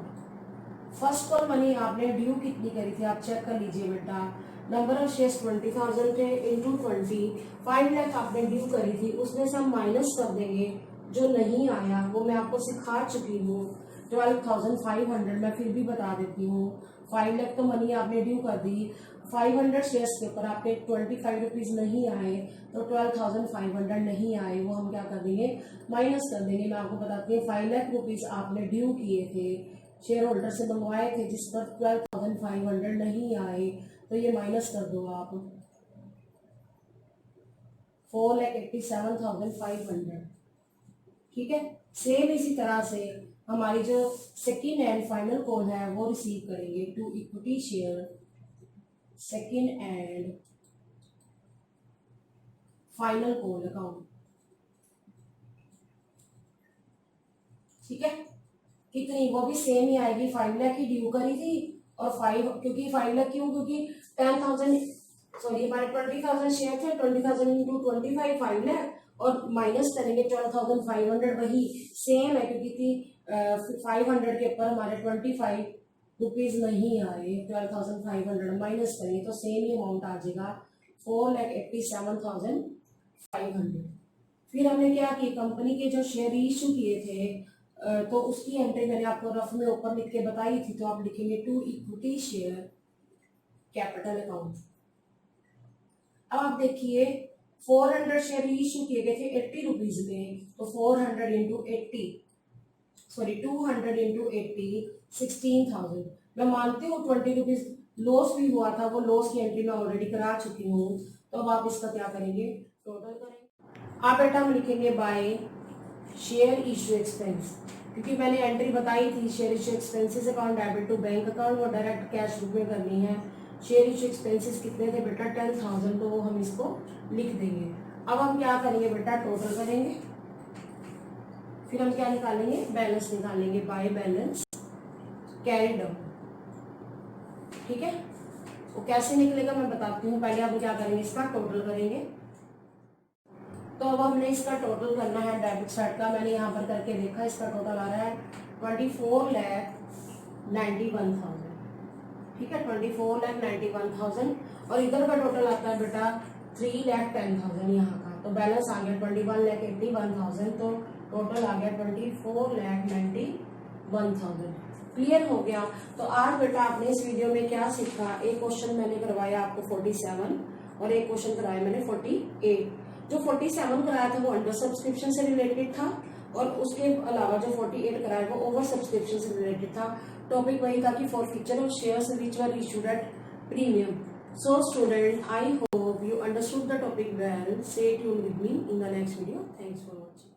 First call money आपने ड्यू कितनी करी थी आप चेक कर लीजिए बेटा, नंबर ऑफ शेयर्स 20,000 थे इंटू 20, 5 लाख आपने ड्यू करी थी, उसमें से हम माइनस कर देंगे जो नहीं आया, वो मैं आपको सिखा चुकी हूँ 12,500, मैं फिर भी बता देती हूँ। 5 लाख तो मनी आपने ड्यू कर दी, 500 शेयर्स के ऊपर आपके 25 रुपीज नहीं आए, तो 12,500 नहीं आए, वो हम क्या कर देंगे माइनस कर देंगे। मैं आपको बताती हूँ 5 लाख रुपीज आपने ड्यू किए थे, शेयर होल्डर से मंगवाए थे, जिस पर 12,500 नहीं आए, तो ये माइनस कर दो आप 4,87,500, ठीक है। सेम इसी तरह से हमारी जो सेकेंड एंड फाइनल कॉल है वो रिसीव करेंगे to equity share second and final call account, ठीक है। कितनी, वो भी सेम ही आएगी, 5 लाख की ड्यू करी थी, और 5 क्योंकि 5 लाख क्यों, क्योंकि 10,000 सॉरी हमारे 20,000 शेयर थे, 20,000 इंटू 25 5 लाख, और माइनस करेंगे 12,500, वही सेम है, क्योंकि थी 500 के ऊपर हमारे 25 रुपीज नहीं आए, 12,500 माइनस करेंगे तो सेम ही अमाउंट आ जाएगा 4,87,500। फिर हमने क्या किया, कंपनी के जो शेयर इशू किए थे तो उसकी एंट्री मैंने आपको रफ में ऊपर लिख के बताई थी, तो आप लिखेंगे to equity share capital account. अब आप देखिए 400 शेयर इशू किए गए थे 80 रुपीज में, तो 400 इंटू 80 सॉरी 200 इंटू 80 16,000। मैं मानती हूँ 20 रुपीज लॉस भी हुआ था, वो लॉस की एंट्री मैं ऑलरेडी करा चुकी हूँ, तो अब आप इसका क्या करेंगे टोटल करेंगे। आप बेटा हम लिखेंगे बाय शेयर इशू एक्सपेंस, क्योंकि मैंने एंट्री बताई थी share issue expenses account debit to bank account, वो डायरेक्ट कैश रूप में करनी है। शेयर इशू एक्सपेंसेस कितने थे बेटा 10,000, तो वो हम इसको लिख देंगे। अब हम क्या करेंगे बेटा टोटल करेंगे, फिर हम क्या निकालेंगे बैलेंस निकालेंगे बाय बैलेंस कैरी डाउन, ठीक है। वो कैसे निकलेगा मैं बताती हूँ, पहले हम क्या करेंगे इसका टोटल करेंगे। तो अब हमने इसका टोटल करना है डेबिट साइड का, मैंने यहाँ पर करके देखा, इसका टोटल आ रहा है 24,91,000, ठीक है 24,91,000, और इधर का टोटल आता है बेटा 3,10,000 यहाँ का, तो बैलेंस आ गया 21,81,000, तो टोटल आ गया 24,91,000। क्लियर हो गया। तो आज बेटा आपने इस वीडियो में क्या सीखा, एक क्वेश्चन मैंने करवाया आपको 47, और एक क्वेश्चन कराया मैंने 48। जो 47 कराया था वो अंडर सब्सक्रिप्शन से रिलेटेड था, और उसके अलावा जो 48 कराया वो ओवर सब्सक्रिप्शन से रिलेटेड था। टॉपिक वही था कि for feature of shares which were issued at premium. So student, I hope you understood the topic well. Stay tuned with me in the next video. Thanks for watching.